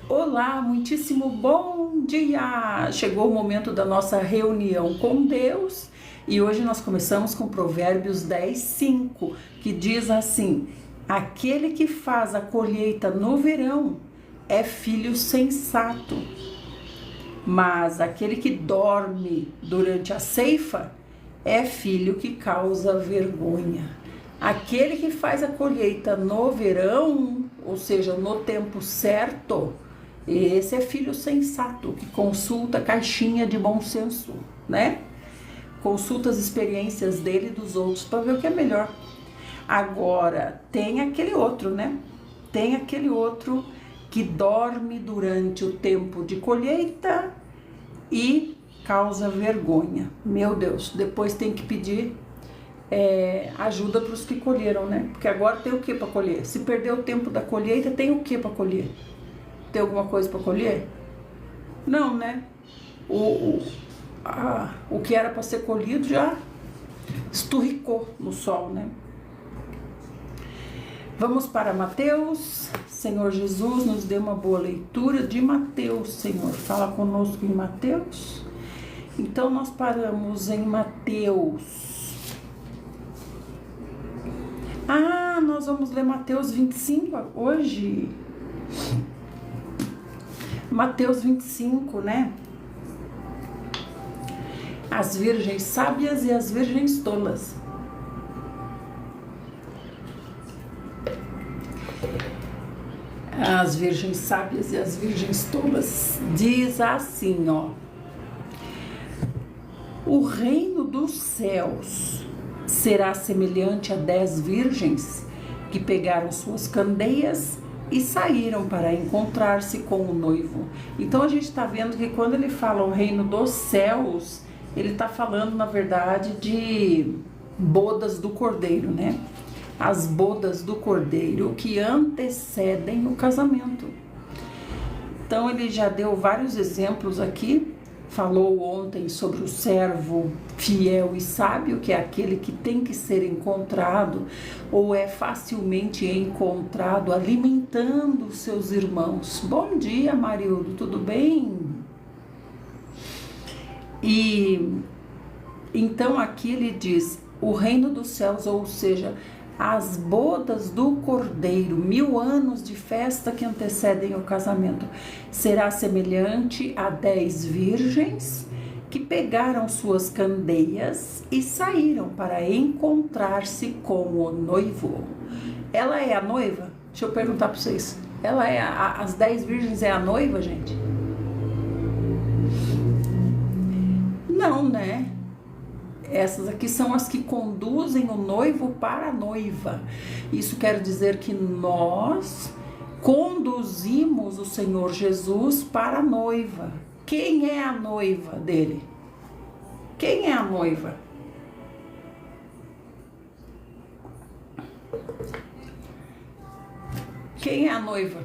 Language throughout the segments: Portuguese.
Olá, muitíssimo bom dia! Chegou o momento da nossa reunião com Deus e hoje nós começamos com Provérbios 10:5, que diz assim: aquele que faz a colheita no verão é filho sensato, mas aquele que dorme durante a ceifa é filho que causa vergonha. Aquele que faz a colheita no verão, ou seja, no tempo certo, esse é filho sensato, que consulta a caixinha de bom senso, né? Consulta as experiências dele e dos outros para ver o que é melhor. Agora, tem aquele outro, né? Tem aquele outro que dorme durante o tempo de colheita e causa vergonha. Meu Deus, depois tem que pedir ajuda para os que colheram, né? Porque agora tem o que para colher? Se perder o tempo da colheita, tem o que para colher? Tem alguma coisa para colher? Não, né? O que era para ser colhido já esturricou no sol, né? Vamos para Mateus. Senhor Jesus, nos dê uma boa leitura de Mateus, Senhor. Fala conosco em Mateus. Então, nós paramos em Mateus. Nós vamos ler Mateus 25 hoje. Mateus 25, né? As virgens sábias e as virgens tolas. As virgens sábias e as virgens tolas. Diz assim, ó: o reino dos céus será semelhante a 10 virgens que pegaram suas candeias e saíram para encontrar-se com o noivo. Então a gente está vendo que quando ele fala o reino dos céus, ele está falando na verdade de bodas do cordeiro, né? As bodas do cordeiro que antecedem o casamento. Então ele já deu vários exemplos aqui. Falou ontem sobre o servo fiel e sábio, que é aquele que tem que ser encontrado ou é facilmente encontrado alimentando seus irmãos. Bom dia, Marildo, tudo bem? E então aqui ele diz: o reino dos céus, ou seja, as bodas do cordeiro, 1000 anos de festa que antecedem o casamento, será semelhante a 10 virgens que pegaram suas candeias e saíram para encontrar-se com o noivo. Ela é a noiva? Deixa eu perguntar para vocês. Ela é as 10 virgens é a noiva, gente? Não, né? Essas aqui são as que conduzem o noivo para a noiva. Isso quer dizer que nós conduzimos o Senhor Jesus para a noiva. Quem é a noiva dele? Quem é a noiva? Quem é a noiva?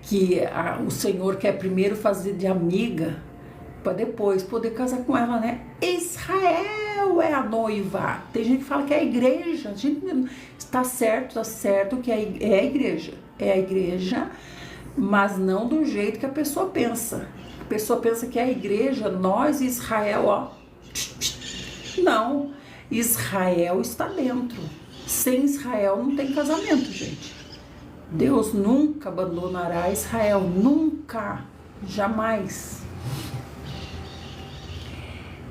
Que o Senhor quer primeiro fazer de amiga para depois poder casar com ela, né? Israel é a noiva. Tem gente que fala que é a igreja. A gente está certo que é a igreja. É a igreja, mas não do jeito que a pessoa pensa. A pessoa pensa que é a igreja, nós, Israel, ó. Não, Israel está dentro. Sem Israel não tem casamento, gente. Deus nunca abandonará Israel, nunca, jamais.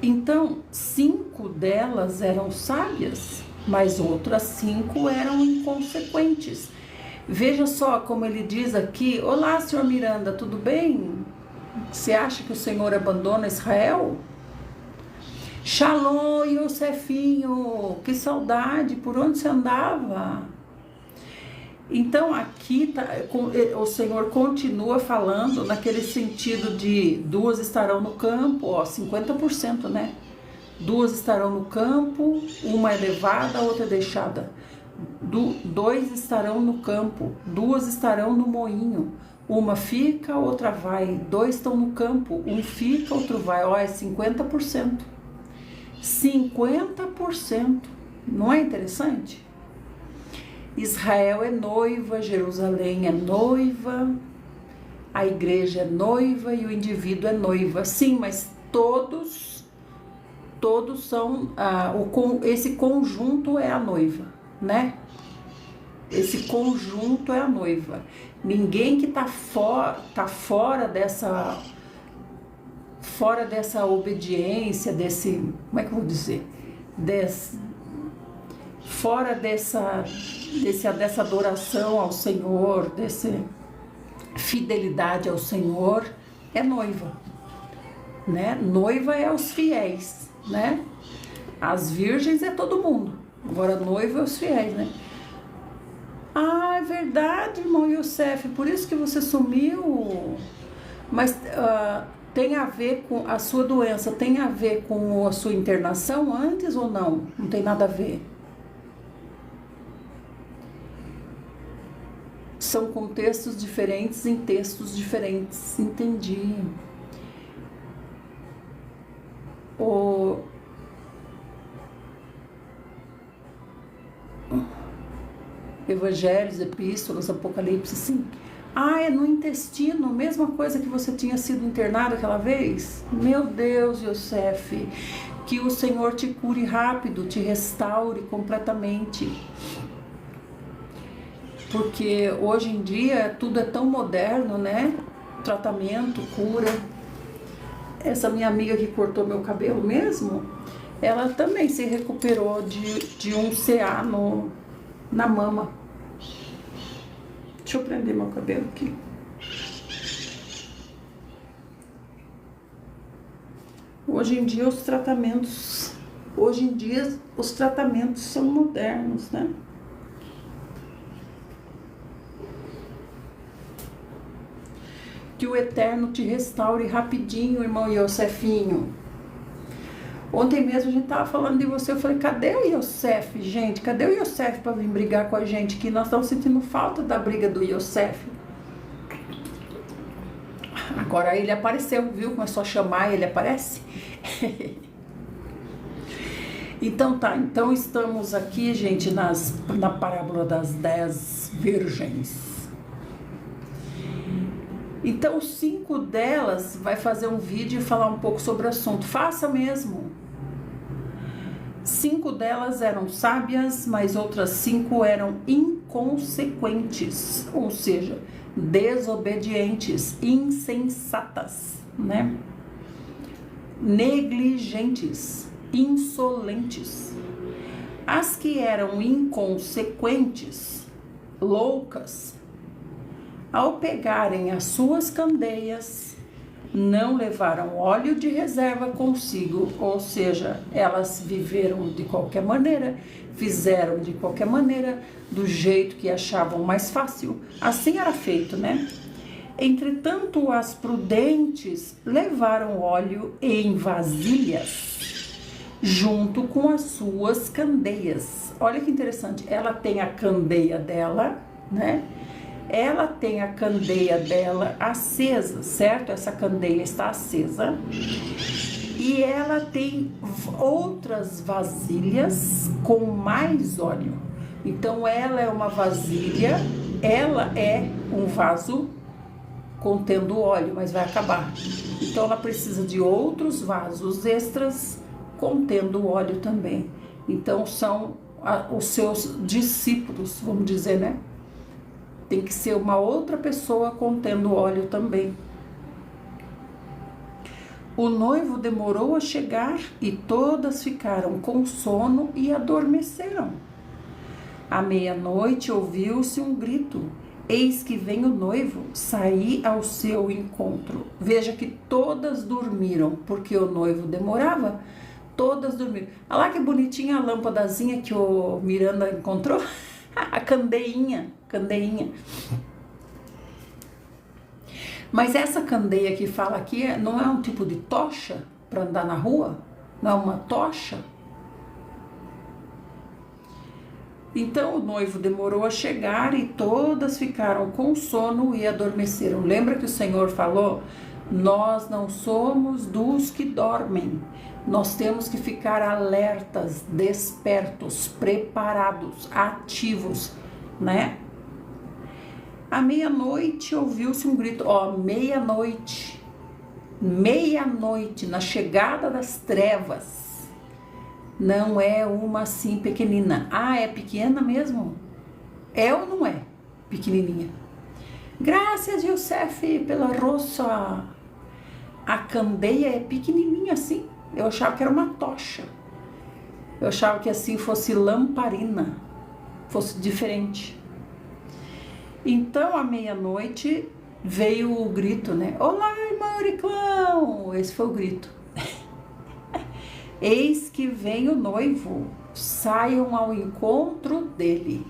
Então, 5 delas eram sábias, mas outras 5 eram inconsequentes. Veja só como ele diz aqui: olá, senhor Miranda, tudo bem? Você acha que o Senhor abandona Israel? Shalom, Yosefinho, que saudade, por onde você andava? Então aqui o Senhor continua falando naquele sentido de 2 estarão no campo, ó, 50%, né? 2 estarão no campo, uma é levada, a outra é deixada. 2 estarão no campo, 2 estarão no moinho. Uma fica, outra vai. 2 estão no campo, um fica, outro vai. Ó, é 50%. 50%. Não é interessante? Israel é noiva, Jerusalém é noiva, a igreja é noiva e o indivíduo é noiva. Sim, mas todos são, esse conjunto é a noiva, né? Esse conjunto é a noiva. Ninguém que tá fora dessa obediência, como é que eu vou dizer? Fora dessa adoração ao Senhor, dessa fidelidade ao Senhor, é noiva, né? Noiva é os fiéis, né? As virgens é todo mundo. Agora noiva é os fiéis, né? Ah, é verdade, irmão Youssef, por isso que você sumiu. Mas tem a ver com a sua doença, tem a ver com a sua internação antes ou não? Não tem nada a ver. São contextos diferentes em textos diferentes, entendi. Evangelhos, epístolas, Apocalipse, sim. Ah, é no intestino, mesma coisa que você tinha sido internado aquela vez? Meu Deus, Youssef, que o Senhor te cure rápido, te restaure completamente. Porque hoje em dia tudo é tão moderno, né? Tratamento, cura. Essa minha amiga que cortou meu cabelo mesmo, ela também se recuperou de um CA na mama. Deixa eu prender meu cabelo aqui. Hoje em dia os tratamentos são modernos, né? Que o Eterno te restaure rapidinho, irmão Yosefinho. Ontem mesmo a gente tava falando de você, eu falei, cadê o Youssef, gente? Cadê o Youssef para vir brigar com a gente? Que nós estamos sentindo falta da briga do Youssef. Agora ele apareceu, viu? Começou a chamar e ele aparece. Então tá, então estamos aqui, gente, na parábola das 10 virgens. Então 5 delas vai fazer um vídeo e falar um pouco sobre o assunto. Faça mesmo. 5 delas eram sábias, mas outras 5 eram inconsequentes, ou seja, desobedientes, insensatas, né? Negligentes, insolentes. As que eram inconsequentes, loucas, ao pegarem as suas candeias, não levaram óleo de reserva consigo, ou seja, elas viveram de qualquer maneira, fizeram de qualquer maneira, do jeito que achavam mais fácil. Assim era feito, né? Entretanto, as prudentes levaram óleo em vasilhas, junto com as suas candeias. Olha que interessante, ela tem a candeia dela, né? Ela tem a candeia dela acesa, certo? Essa candeia está acesa. E ela tem outras vasilhas com mais óleo. Então, ela é uma vasilha, ela é um vaso contendo óleo, mas vai acabar. Então, ela precisa de outros vasos extras contendo óleo também. Então, são os seus discípulos, vamos dizer, né? Tem que ser uma outra pessoa contendo óleo também. O noivo demorou a chegar e todas ficaram com sono e adormeceram. À meia-noite ouviu-se um grito. Eis que vem o noivo, saí ao seu encontro. Veja que todas dormiram, porque o noivo demorava. Todas dormiram. Olha lá que bonitinha a lâmpadazinha que o Miranda encontrou. A candeinha. Mas essa candeia que fala aqui não é um tipo de tocha para andar na rua? Não é uma tocha? Então o noivo demorou a chegar e todas ficaram com sono e adormeceram. Lembra que o Senhor falou? Nós não somos dos que dormem. Nós temos que ficar alertas, despertos, preparados, ativos. né? À meia-noite ouviu-se um grito, ó, meia-noite, na chegada das trevas. Não é uma assim pequenina. Ah, é pequena mesmo? É ou não é pequenininha? Graças, Youssef, pela roça. A candeia é pequenininha assim. Eu achava que era uma tocha. Eu achava que assim fosse lamparina, fosse diferente. Então, à meia-noite, veio o grito, né? Olá, irmão Euriclão! Esse foi o grito. Eis que vem o noivo, saiam ao encontro dele.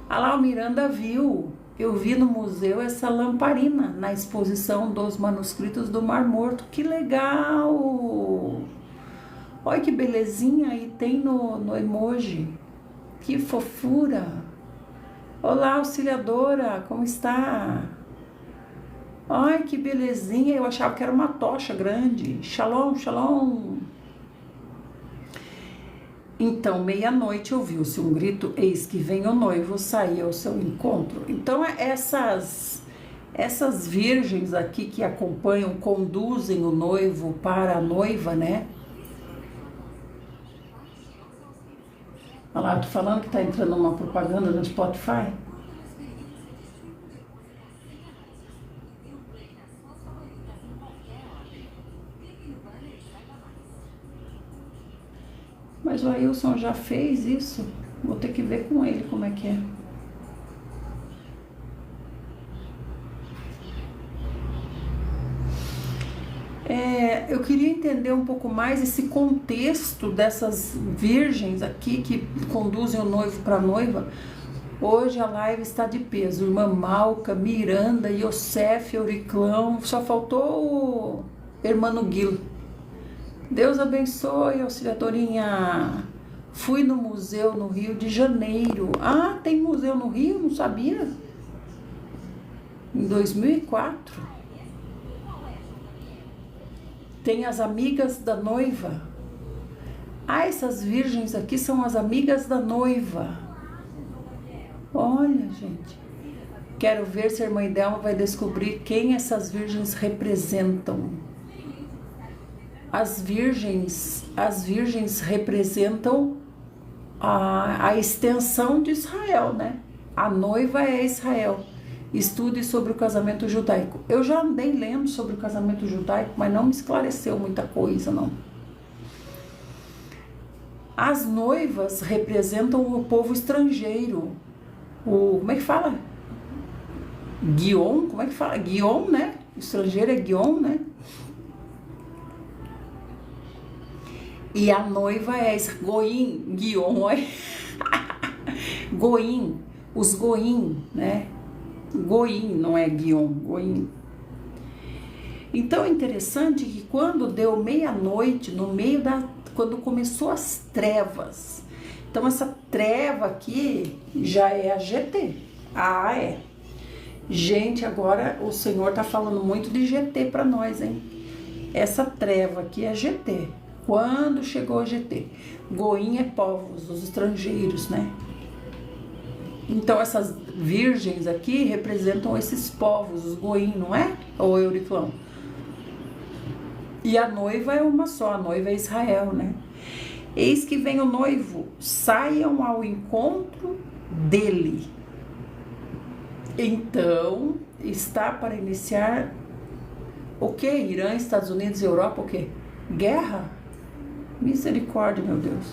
Ah lá, o Miranda viu. Eu vi no museu essa lamparina na exposição dos manuscritos do Mar Morto. Que legal! Olha que belezinha aí tem no emoji. Que fofura! Olá, auxiliadora, como está? Ai, que belezinha! Eu achava que era uma tocha grande. Shalom, shalom! Então, meia-noite ouviu-se um grito, eis que vem o noivo sair ao seu encontro. Então, essas virgens aqui que acompanham, conduzem o noivo para a noiva, né? Olha lá, eu tô falando que tá entrando uma propaganda no Spotify. Mas o Ailson já fez isso. Vou ter que ver com ele como é que é. Eu queria entender um pouco mais esse contexto dessas virgens aqui que conduzem o noivo para a noiva. Hoje a live está de peso. Irmã Malca, Miranda, Youssef, Euriclão. Só faltou o irmão Guilo. Deus abençoe, auxiliadorinha. Fui no museu no Rio de Janeiro. Ah, tem museu no Rio? Não sabia? Em 2004. Tem as amigas da noiva. Ah, essas virgens aqui são as amigas da noiva. Olha, gente. Quero ver se a irmã Idelma vai descobrir quem essas virgens representam. As virgens representam a extensão de Israel, né? A noiva é Israel. Estude sobre o casamento judaico. Eu já andei lendo sobre o casamento judaico, mas não me esclareceu muita coisa, não. As noivas representam o povo estrangeiro. Como é que fala? Guion? Como é que fala? Guion, né? O estrangeiro é Guion, né? E a noiva é Goim, Guion, Goim, os Goim, né? Goim, não é Guion, Goim. Então é interessante que quando deu meia-noite, quando começou as trevas, então essa treva aqui já é a GT. Ah, é. Gente, agora o Senhor tá falando muito de GT para nós, hein? Essa treva aqui é GT. Quando chegou a GT? Goim é povos, os estrangeiros, né? Então essas virgens aqui representam esses povos, os Goim, não é? Ou Euriclão. E a noiva é uma só, a noiva é Israel, né? Eis que vem o noivo, saiam ao encontro dele. Então, está para iniciar o que? Irã, Estados Unidos, Europa, o que? Guerra? Misericórdia, meu Deus.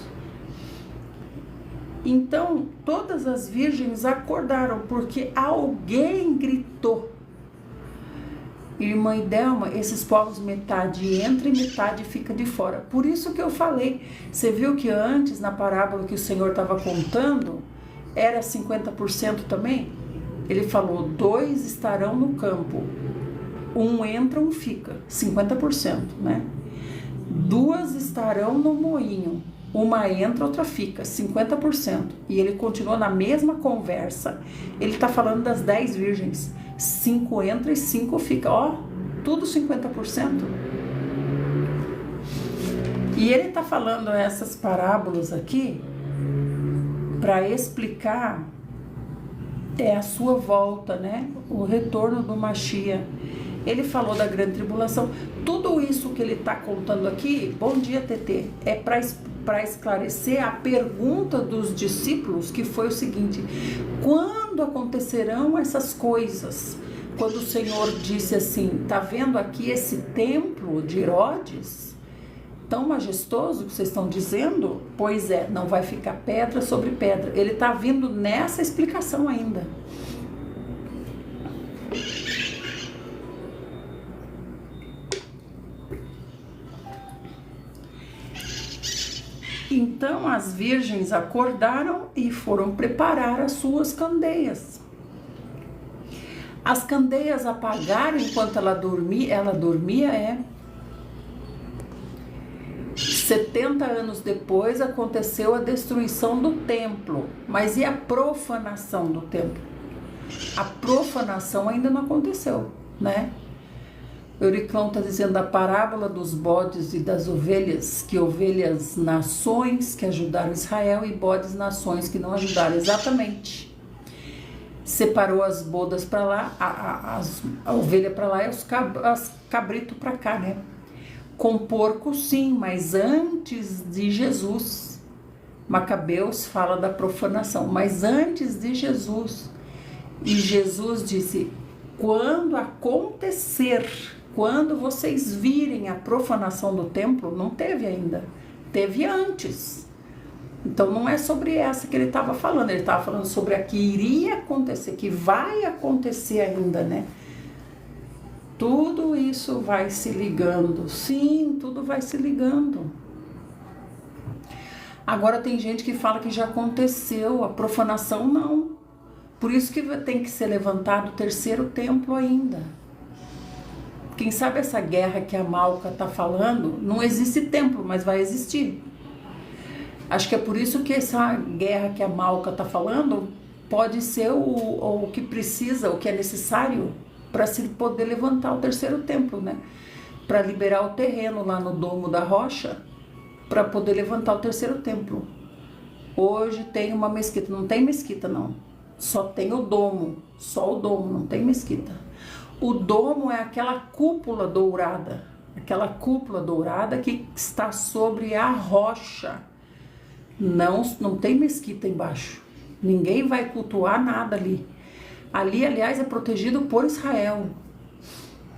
Então, todas as virgens acordaram, porque alguém gritou. Irmã Idelma, esses povos metade entra e metade fica de fora. Por isso que eu falei, você viu que antes, na parábola que o Senhor estava contando, era 50% também? Ele falou, 2 estarão no campo, 1 entra, 1 fica, 50%, né? 2 estarão no moinho, 1 entra, outra fica, 50%. E ele continua na mesma conversa. Ele está falando das 10 virgens. 5 entra e 5 fica. Ó, tudo 50%. E ele está falando essas parábolas aqui para explicar é a sua volta, né? O retorno do Mashiach. Ele falou da grande tribulação. Tudo isso que ele está contando aqui, bom dia, TT, é para esclarecer a pergunta dos discípulos, que foi o seguinte: quando acontecerão essas coisas? Quando o Senhor disse assim, tá vendo aqui esse templo de Herodes? Tão majestoso que vocês estão dizendo? Pois é, não vai ficar pedra sobre pedra. Ele está vindo nessa explicação ainda. Então as virgens acordaram e foram preparar as suas candeias. As candeias apagaram enquanto ela dormia. 70 anos depois aconteceu a destruição do templo. Mas e a profanação do templo? A profanação ainda não aconteceu, né? Euriclão está dizendo a parábola dos bodes e das ovelhas, que ovelhas nações que ajudaram Israel e bodes nações que não ajudaram. Exatamente. Separou as bodas para lá, a ovelha para lá e os cabritos para cá, né? Com porco sim, mas antes de Jesus. Macabeus fala da profanação, mas antes de Jesus. E Jesus disse, quando acontecer, quando vocês virem a profanação do templo, não teve ainda, teve antes. Então não é sobre essa que ele estava falando, ele estava falando sobre a que iria acontecer, que vai acontecer ainda, né? Tudo isso vai se ligando, sim, tudo vai se ligando. Agora tem gente que fala que já aconteceu, a profanação não. Por isso que tem que ser levantado o terceiro templo ainda. Quem sabe essa guerra que a Malca está falando, não existe templo, mas vai existir. Acho que é por isso que essa guerra que a Malca está falando pode ser o que precisa, o que é necessário para se poder levantar o terceiro templo, né? Para liberar o terreno lá no Domo da Rocha, para poder levantar o terceiro templo. Hoje tem uma mesquita, não tem mesquita não, só tem o domo, só o domo, não tem mesquita. O domo é aquela cúpula dourada que está sobre a rocha. Não tem mesquita embaixo. Ninguém vai cultuar nada ali. Ali, aliás, é protegido por Israel.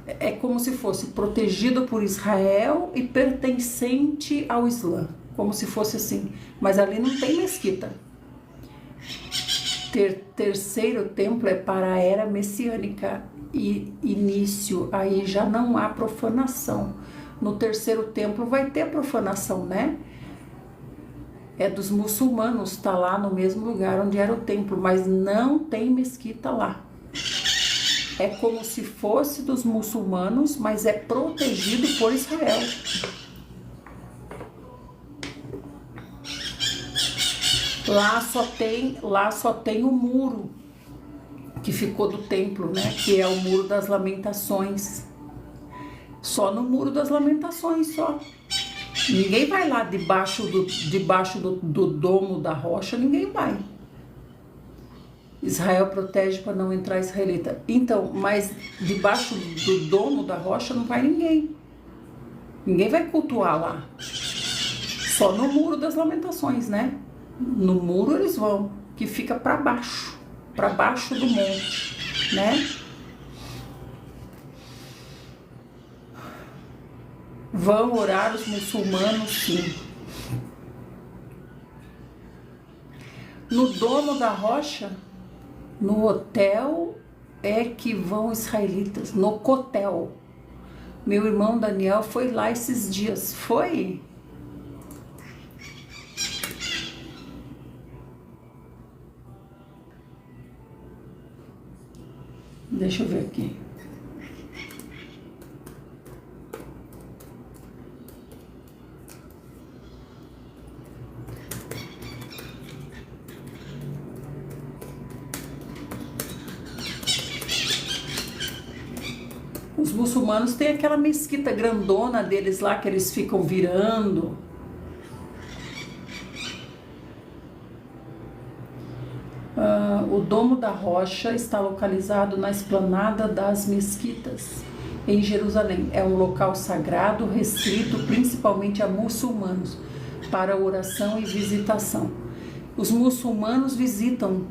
É como se fosse protegido por Israel e pertencente ao Islã. Como se fosse assim. Mas ali não tem mesquita. Terceiro templo é para a era messiânica e início. Aí já não há profanação. No terceiro templo vai ter profanação, né? É dos muçulmanos, está lá no mesmo lugar onde era o templo, mas não tem mesquita lá. É como se fosse dos muçulmanos, mas é protegido por Israel. Lá só tem o muro que ficou do templo, né? Que é o muro das lamentações. Só no muro das lamentações, só. Ninguém vai lá debaixo do domo da rocha, ninguém vai. Israel protege para não entrar israelita. Então, mas debaixo do domo da rocha não vai ninguém. Ninguém vai cultuar lá. Só no muro das lamentações, né? No muro eles vão, que fica para baixo do monte, né? Vão orar os muçulmanos, sim. No domo da rocha, no hotel, é que vão israelitas. No cotel. Meu irmão Daniel foi lá esses dias. Foi? Deixa eu ver aqui. Os muçulmanos têm aquela mesquita grandona deles lá que eles ficam virando. o Domo da Rocha está localizado na Esplanada das Mesquitas, em Jerusalém. É um local sagrado restrito principalmente a muçulmanos para oração e visitação. Os muçulmanos visitam.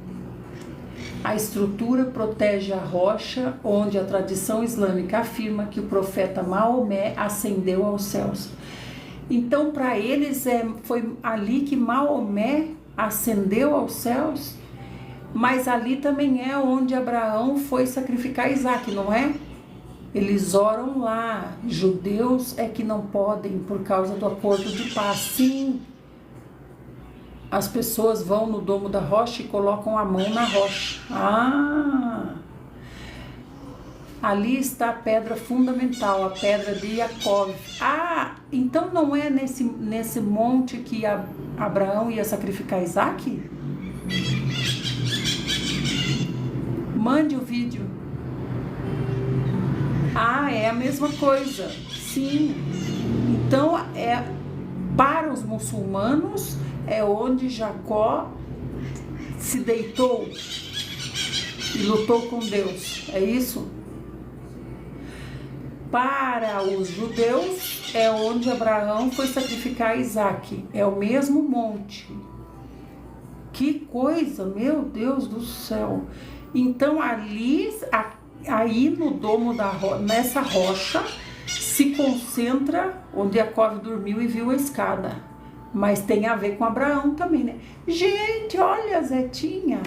A estrutura protege a rocha onde a tradição islâmica afirma que o profeta Maomé ascendeu aos céus. Então, para eles, foi ali que Maomé ascendeu aos céus, mas ali também é onde Abraão foi sacrificar Isaac, não é? Eles oram lá. Judeus é que não podem por causa do acordo de paz. Sim, as pessoas vão no Domo da Rocha e colocam a mão na rocha. Ali está a pedra fundamental, a pedra de Jacó. Então não é nesse monte que Abraão ia sacrificar Isaac? Mande o vídeo. É a mesma coisa. Sim. Então, para os muçulmanos, é onde Jacó se deitou e lutou com Deus. É isso? Para os judeus, é onde Abraão foi sacrificar Isaac. É o mesmo monte. Que coisa, meu Deus do céu. Então, aí no Domo da Rocha, nessa rocha, se concentra onde Jacó dormiu e viu a escada. Mas tem a ver com Abraão também, né? Gente, olha, Zetinha.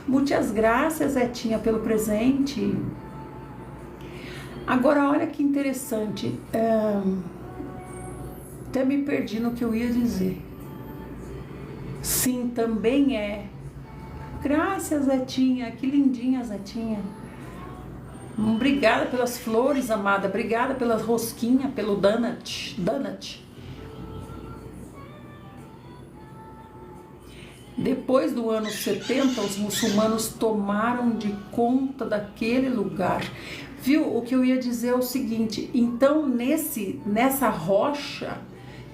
Muitas graças, Zetinha, pelo presente. Agora, olha que interessante. Até me perdi no que eu ia dizer. Sim, também é. Graças, Zetinha. Que lindinha, Zetinha. Obrigada pelas flores, amada. Obrigada pelas rosquinhas, pelo donut. Depois do ano 70, os muçulmanos tomaram de conta daquele lugar. Viu? O que eu ia dizer é o seguinte. Então, nessa rocha,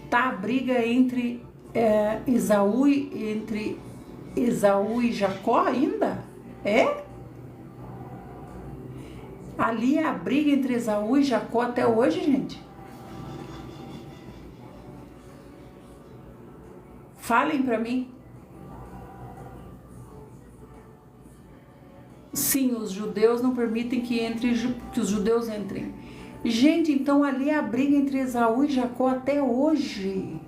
tá a briga entre Esaú e Jacó ainda? Ali é a briga entre Esaú e Jacó até hoje, gente. Falem para mim. Sim, os judeus não permitem que os judeus entrem. Gente, então ali é a briga entre Esaú e Jacó até hoje.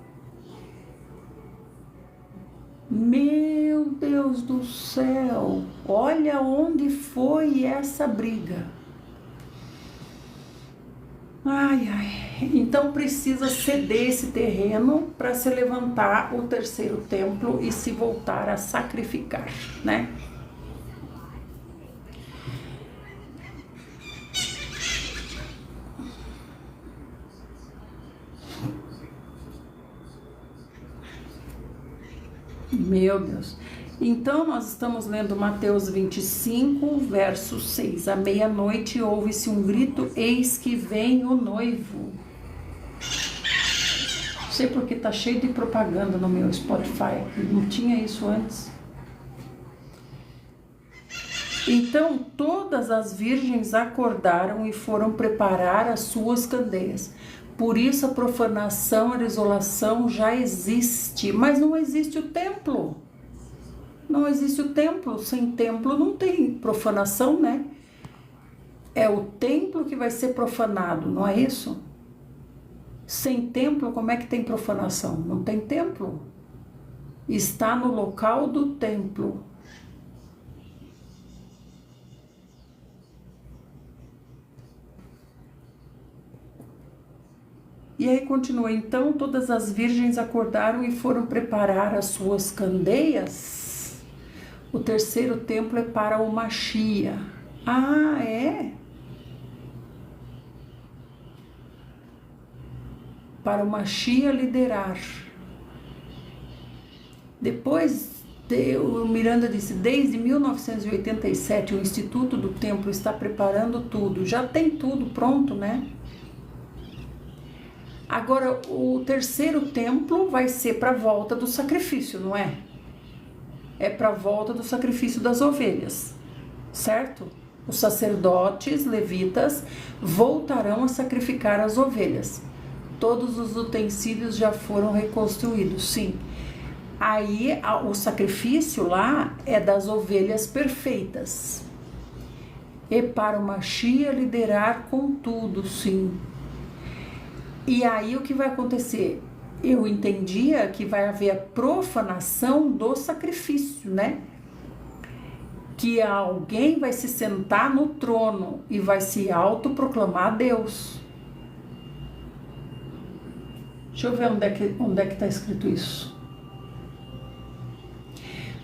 Meu Deus do céu, olha onde foi essa briga. Então precisa ceder esse terreno para se levantar o terceiro templo e se voltar a sacrificar, né? Meu Deus. Então, nós estamos lendo Mateus 25, verso 6. À meia-noite ouve-se um grito, eis que vem o noivo. Não sei porque tá cheio de propaganda no meu Spotify. Não tinha isso antes. Então, todas as virgens acordaram e foram preparar as suas candeias. Por isso a profanação, a desolação já existe, mas não existe o templo. Não existe o templo. Sem templo não tem profanação, né? É o templo que vai ser profanado, não é isso? Sem templo, como é que tem profanação? Não tem templo. Está no local do templo. E aí continua, então todas as virgens acordaram e foram preparar as suas candeias. O terceiro templo é para o Machia. É? Para o Machia liderar. Depois, o Miranda disse, desde 1987 o Instituto do Templo está preparando tudo. Já tem tudo pronto, né? Agora, o terceiro templo vai ser para a volta do sacrifício, não é? é para a volta do sacrifício das ovelhas, certo? Os sacerdotes levitas voltarão a sacrificar as ovelhas. Todos os utensílios já foram reconstruídos, sim. Aí o sacrifício lá é das ovelhas perfeitas. E para o Mashiach liderar com tudo, sim. E aí o que vai acontecer? Eu entendia que vai haver a profanação do sacrifício, né? Que alguém vai se sentar no trono e vai se autoproclamar Deus. Deixa eu ver onde é que está escrito isso.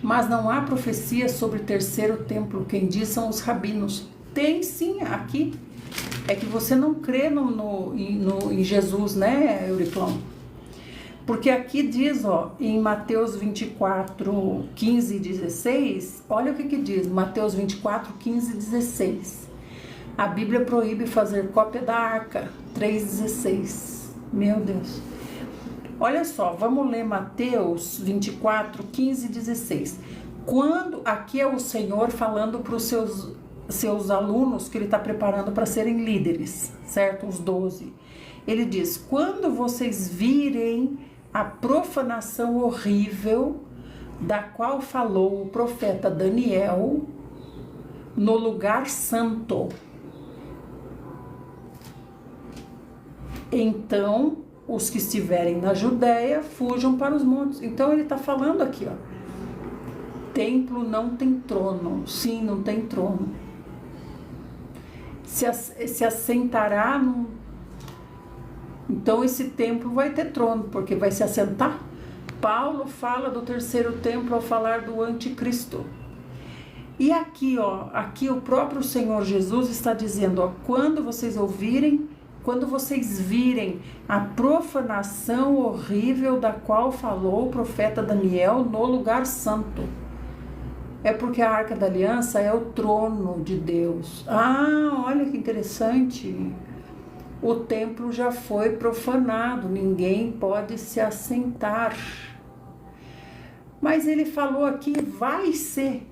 Mas não há profecia sobre o terceiro templo, quem diz são os rabinos. Tem sim, aqui. É que você não crê em Jesus, né, Euriclão? Porque aqui diz, ó, em Mateus 24, 15 e 16, olha o que diz, Mateus 24, 15 e 16. A Bíblia proíbe fazer cópia da arca, 3,16. Meu Deus. Olha só, vamos ler Mateus 24, 15 e 16. Quando, aqui é o Senhor falando para os seus alunos que ele está preparando para serem líderes, certo? Os 12. Ele diz, quando vocês virem a profanação horrível da qual falou o profeta Daniel no lugar santo, então os que estiverem na Judéia fujam para os montes. Então ele está falando aqui, ó, templo não tem trono. Sim, não tem trono. Se assentará num... Então esse templo vai ter trono, porque vai se assentar. Paulo fala do terceiro templo ao falar do anticristo. E aqui, ó, aqui o próprio Senhor Jesus está dizendo, ó, quando vocês virem a profanação horrível da qual falou o profeta Daniel no lugar santo. É porque a Arca da Aliança é o trono de Deus. Ah, olha que interessante. O templo já foi profanado, ninguém pode se assentar. Mas ele falou aqui, vai ser.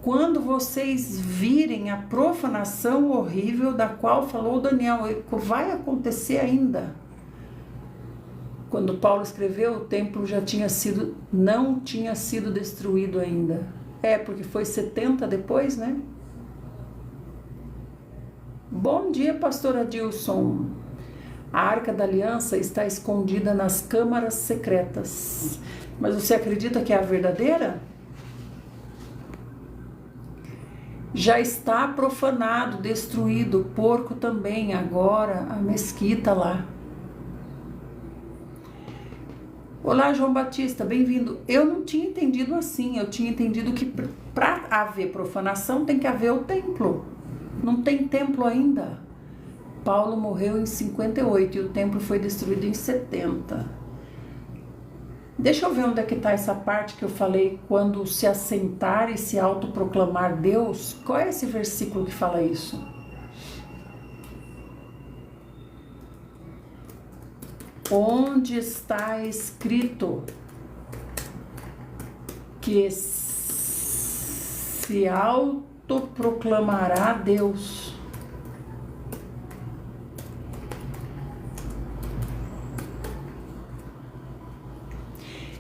Quando vocês virem a profanação horrível da qual falou Daniel, vai acontecer ainda. Quando Paulo escreveu, o templo não tinha sido destruído ainda. É, porque foi 70 depois, né? Bom dia, pastor Adilson. A Arca da Aliança está escondida nas câmaras secretas. Mas você acredita que é a verdadeira? Já está profanado, destruído, o porco também, agora a mesquita lá. Olá, João Batista, bem-vindo. Eu não tinha entendido assim, eu tinha entendido que para haver profanação tem que haver o templo. Não tem templo ainda. Paulo morreu em 58 e o templo foi destruído em 70. Deixa eu ver onde é que está essa parte que eu falei, quando se assentar e se autoproclamar Deus. Qual é esse versículo que fala isso? Onde está escrito que se autoproclamará Deus?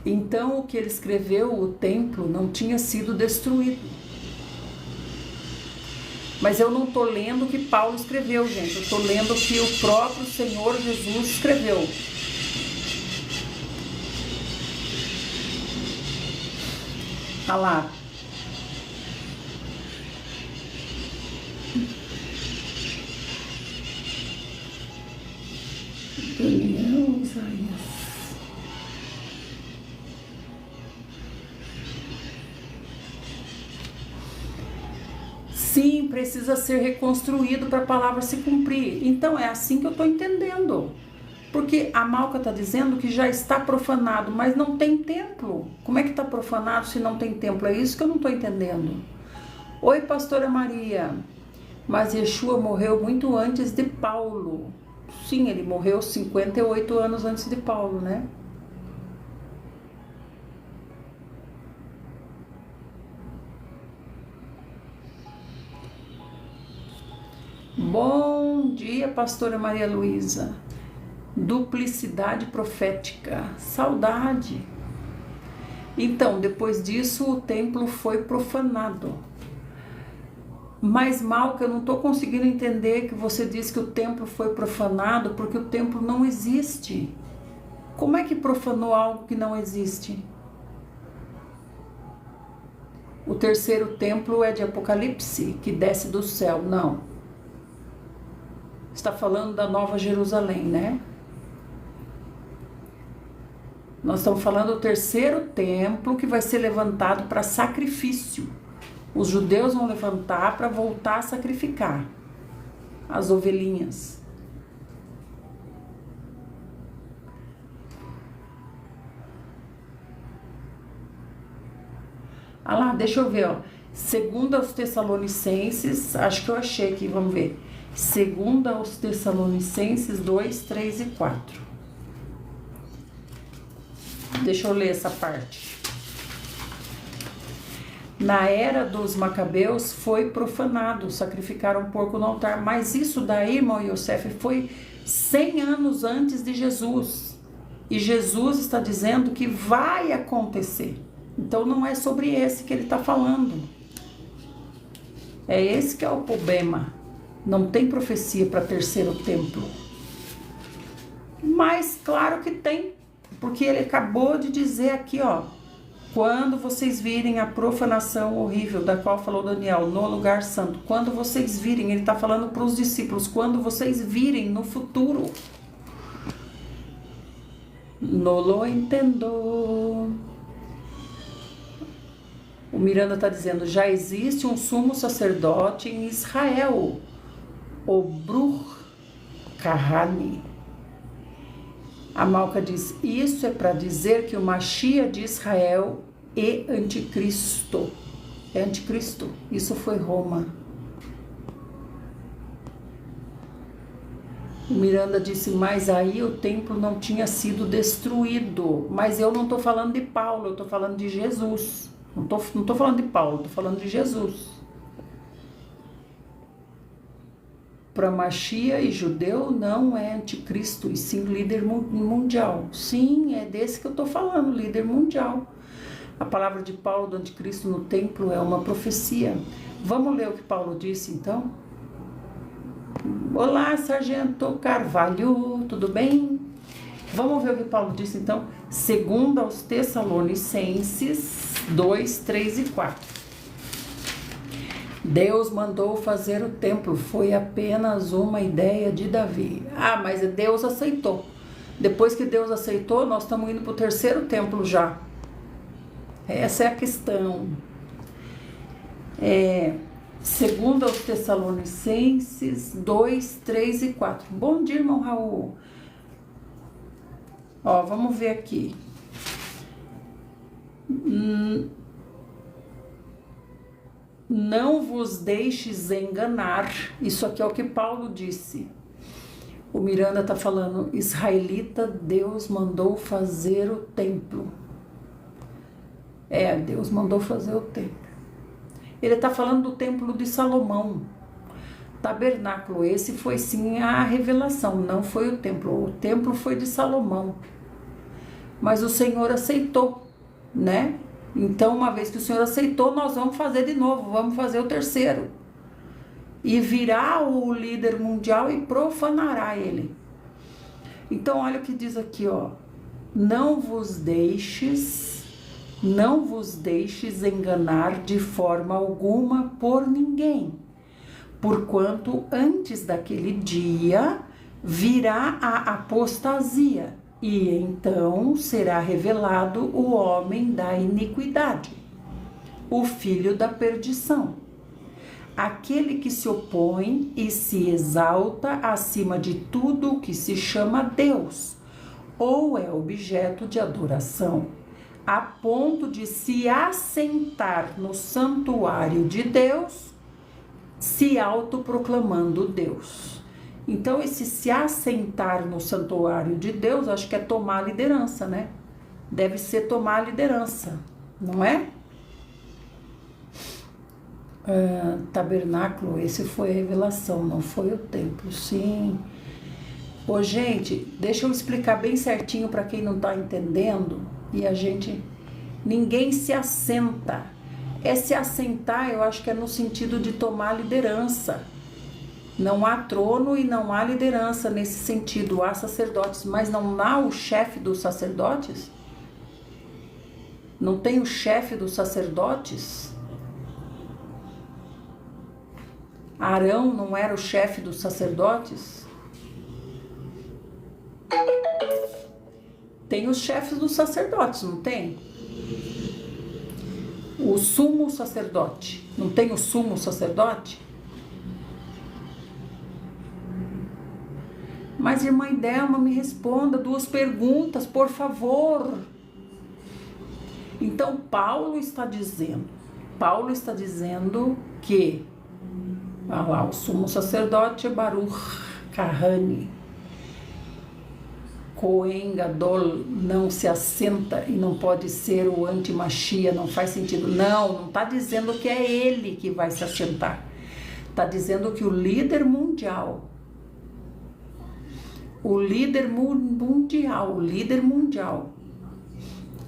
Então, o que ele escreveu, o templo, não tinha sido destruído. Mas eu não estou lendo o que Paulo escreveu, gente. Eu estou lendo o que o próprio Senhor Jesus escreveu. Olha lá. Daniel, Isaías. Sim, precisa ser reconstruído para a palavra se cumprir. Então é assim que eu estou entendendo. Porque a Malca está dizendo que já está profanado, mas não tem templo. Como é que está profanado se não tem templo? É isso que eu não estou entendendo. Oi, pastora Maria. Mas Yeshua morreu muito antes de Paulo. Sim, ele morreu 58 anos antes de Paulo, né? Bom dia, pastora Maria Luísa. Duplicidade profética, saudade. Então, depois disso, o templo foi profanado. Mas, Malca, eu não estou conseguindo entender que você disse que o templo foi profanado, porque o templo não existe. Como é que profanou algo que não existe? O terceiro templo é de Apocalipse, que desce do céu. Não. Está falando da Nova Jerusalém, né? Nós estamos falando do terceiro templo que vai ser levantado para sacrifício. Os judeus vão levantar para voltar a sacrificar as ovelhinhas. Ah lá, deixa eu ver, ó. Segundo aos Tessalonicenses, acho que eu achei aqui, vamos ver. Segundo aos Tessalonicenses 2, 3 e 4. Deixa eu ler essa parte. Na era dos Macabeus foi profanado, sacrificaram porco no altar. Mas isso daí, irmão Yosef, foi 100 anos antes de Jesus. E Jesus está dizendo que vai acontecer. Então não é sobre esse que ele está falando. É esse que é o problema. Não tem profecia para terceiro templo. Mas claro que tem. Porque ele acabou de dizer aqui, ó. Quando vocês virem a profanação horrível da qual falou Daniel no lugar santo. Quando vocês virem, ele está falando para os discípulos. Quando vocês virem no futuro. No lo entendo. O Miranda está dizendo, já existe um sumo sacerdote em Israel, o Bruch Kahani. A Malca diz, isso é para dizer que o Mashiach de Israel é anticristo. É anticristo. Isso foi Roma. O Miranda disse, mas aí o templo não tinha sido destruído. Mas eu não estou falando de Paulo, eu estou falando de Jesus. Não tô falando de Paulo, estou falando de Jesus. Para Mashiach e judeu não é anticristo, e sim líder mundial. Sim, é desse que eu estou falando, líder mundial. A palavra de Paulo do anticristo no templo é uma profecia. Vamos ler o que Paulo disse, então? Olá, Sargento Carvalho, tudo bem? Vamos ver o que Paulo disse, então? Segundo aos Tessalonicenses 2, 3 e 4. Deus mandou fazer o templo, foi apenas uma ideia de Davi. Ah, mas Deus aceitou. Depois que Deus aceitou, nós estamos indo para o terceiro templo já. Essa é a questão. Segundo aos Tessalonicenses 2, 3 e 4. Bom dia, irmão Raul. Ó, vamos ver aqui. Não vos deixes enganar. Isso aqui é o que Paulo disse. O Miranda está falando, israelita, Deus mandou fazer o templo. Deus mandou fazer o templo. Ele está falando do templo de Salomão. Tabernáculo, esse foi sim a revelação, não foi o templo. O templo foi de Salomão. Mas o Senhor aceitou, né? Então, uma vez que o Senhor aceitou, nós vamos fazer de novo, vamos fazer o terceiro. E virá o líder mundial e profanará ele. Então, olha o que diz aqui, ó. Não vos deixes enganar de forma alguma por ninguém, porquanto antes daquele dia virá a apostasia, e então será revelado o homem da iniquidade, o filho da perdição, aquele que se opõe e se exalta acima de tudo o que se chama Deus, ou é objeto de adoração, a ponto de se assentar no santuário de Deus, se autoproclamando Deus. Então, esse se assentar no santuário de Deus, acho que é tomar a liderança, né? Deve ser tomar a liderança, não é? tabernáculo, esse foi a revelação, não foi o templo, sim. Ô, gente, deixa eu explicar bem certinho para quem não está entendendo. Ninguém se assenta. Se assentar, eu acho que é no sentido de tomar liderança. Não há trono e não há liderança nesse sentido. Há sacerdotes, mas não há o chefe dos sacerdotes? Não tem o chefe dos sacerdotes? Arão não era o chefe dos sacerdotes? Tem os chefes dos sacerdotes, não tem? O sumo sacerdote. Não tem o sumo sacerdote? Mas, irmã Idelma, me responda 2 perguntas, por favor. Então, Paulo está dizendo que o sumo sacerdote é Baruch Kahane. Cohen Gadol não se assenta e não pode ser o anti-machia, não faz sentido. Não está dizendo que é ele que vai se assentar. Está dizendo que o líder mundial,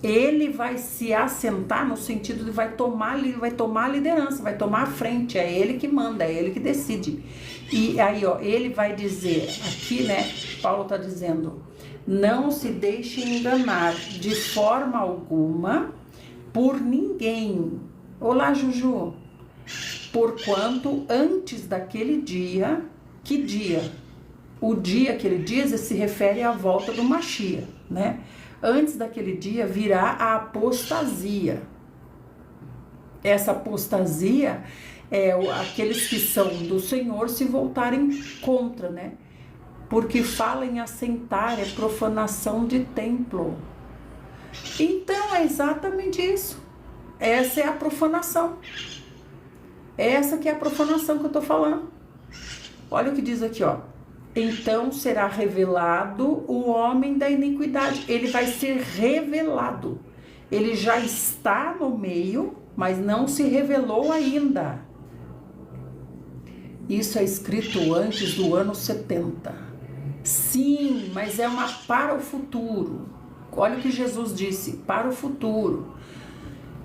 ele vai se assentar no sentido de vai tomar a liderança, vai tomar a frente, é ele que manda, é ele que decide. E aí, ele vai dizer, aqui, Paulo está dizendo, não se deixe enganar de forma alguma por ninguém. Olá, Juju. Porquanto antes daquele dia, que dia? O dia que ele diz se refere à volta do Machia, Antes daquele dia virá a apostasia. Essa apostasia é aqueles que são do Senhor se voltarem contra, Porque fala em assentar, é profanação de templo. Então é exatamente isso. Essa é a profanação. Essa que é a profanação que eu estou falando. Olha o que diz aqui, Então será revelado o homem da iniquidade. Ele vai ser revelado. Ele já está no meio, mas não se revelou ainda. Isso é escrito antes do ano 70. Sim, mas é para o futuro. Olha o que Jesus disse, para o futuro.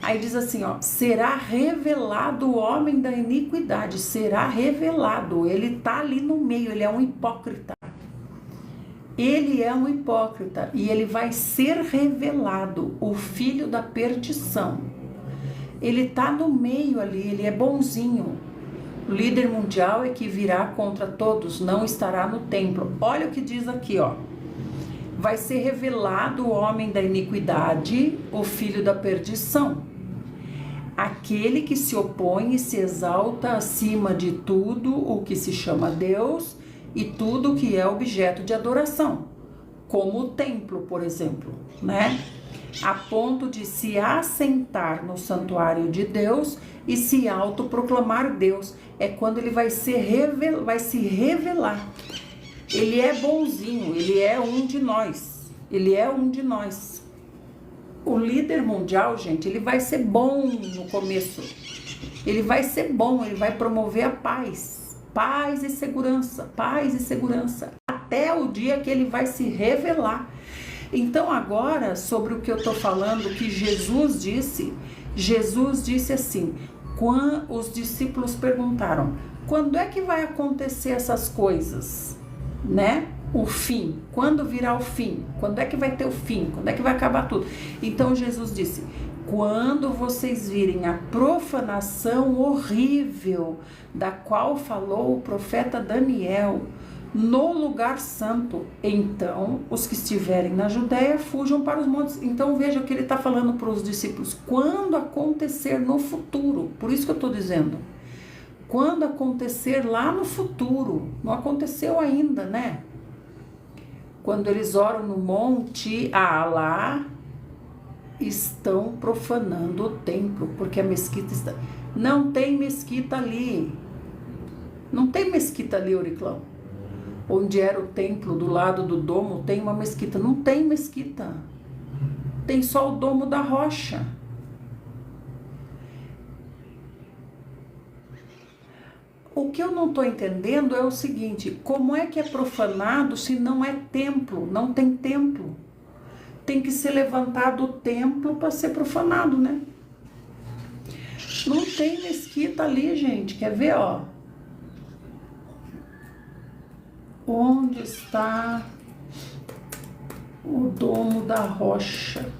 Aí diz assim, será revelado o homem da iniquidade, será revelado. Ele está ali no meio, ele é um hipócrita. Ele é um hipócrita e ele vai ser revelado, o filho da perdição. Ele está no meio ali, ele é bonzinho. O líder mundial é que virá contra todos, não estará no templo. Olha o que diz aqui, Vai ser revelado o homem da iniquidade, o filho da perdição. Aquele que se opõe e se exalta acima de tudo o que se chama Deus e tudo o que é objeto de adoração, como o templo, por exemplo, A ponto de se assentar no santuário de Deus e se autoproclamar Deus. É quando ele vai se revelar. Ele é bonzinho, ele é um de nós. O líder mundial, gente, ele vai ser bom no começo. Ele vai ser bom, ele vai promover a paz. Paz e segurança. Até o dia que ele vai se revelar. Então agora, sobre o que eu estou falando, que Jesus disse assim, quando os discípulos perguntaram, quando é que vai acontecer essas coisas, O fim, quando virá o fim? Quando é que vai ter o fim? Quando é que vai acabar tudo? Então Jesus disse, quando vocês virem a profanação horrível da qual falou o profeta Daniel no lugar santo, então os que estiverem na Judéia fujam para os montes. Então veja o que ele está falando para os discípulos, quando acontecer no futuro, por isso que eu estou dizendo, quando acontecer lá no futuro, não aconteceu ainda, Quando eles oram no monte, lá estão profanando o templo, porque a mesquita está... Não tem mesquita ali. Não tem mesquita ali, Oriclão. Onde era o templo, do lado do domo, tem uma mesquita. Não tem mesquita. Tem só o domo da rocha. O que eu não estou entendendo é o seguinte: como é que é profanado se não é templo? Não tem templo. Tem que ser levantado o templo para ser profanado, né? Não tem mesquita ali, gente. Quer ver, ó? Onde está o domo da rocha?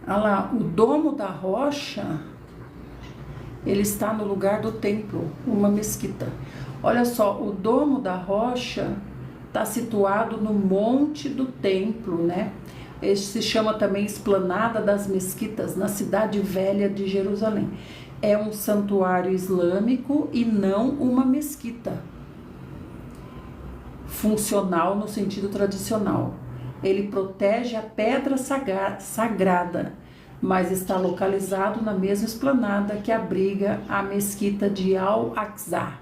Olha lá, o domo da rocha, ele está no lugar do templo, uma mesquita. Olha só, o domo da rocha está situado no monte do templo, né? Esse se chama também Esplanada das Mesquitas, na cidade velha de Jerusalém. É um santuário islâmico e não uma mesquita funcional no sentido tradicional. Ele protege a pedra sagrada, mas está localizado na mesma esplanada que abriga a mesquita de Al-Aqsa.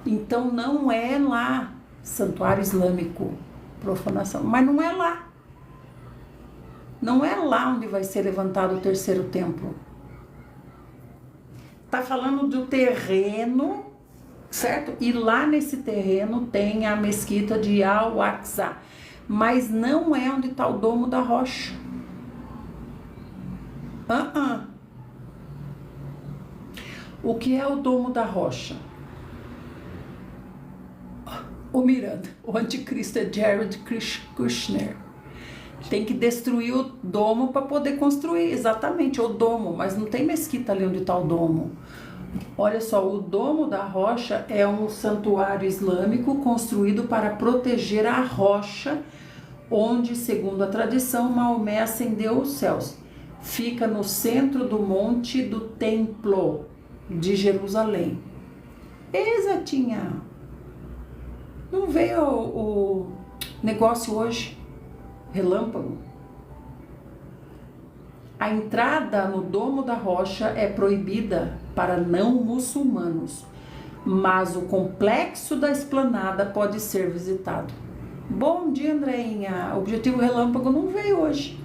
Então não é lá santuário islâmico, profanação, mas não é lá. Não é lá onde vai ser levantado o terceiro templo. Está falando do terreno, certo? E lá nesse terreno tem a mesquita de Al-Aqsa, mas não é onde está o domo da rocha. O que é o domo da rocha? O Miranda, o anticristo é Jared Kushner. Tem que destruir o domo para poder construir, exatamente, o domo, mas não tem mesquita ali onde está o domo. Olha só, o domo da rocha é um santuário islâmico construído para proteger a rocha, onde, segundo a tradição, Maomé ascendeu os céus. Fica no centro do monte do templo de Jerusalém. Exatinha. Não veio o negócio hoje? Relâmpago. A entrada no domo da rocha é proibida para não muçulmanos, mas o complexo da esplanada pode ser visitado. Bom dia, Andreinha. O Objetivo Relâmpago não veio hoje.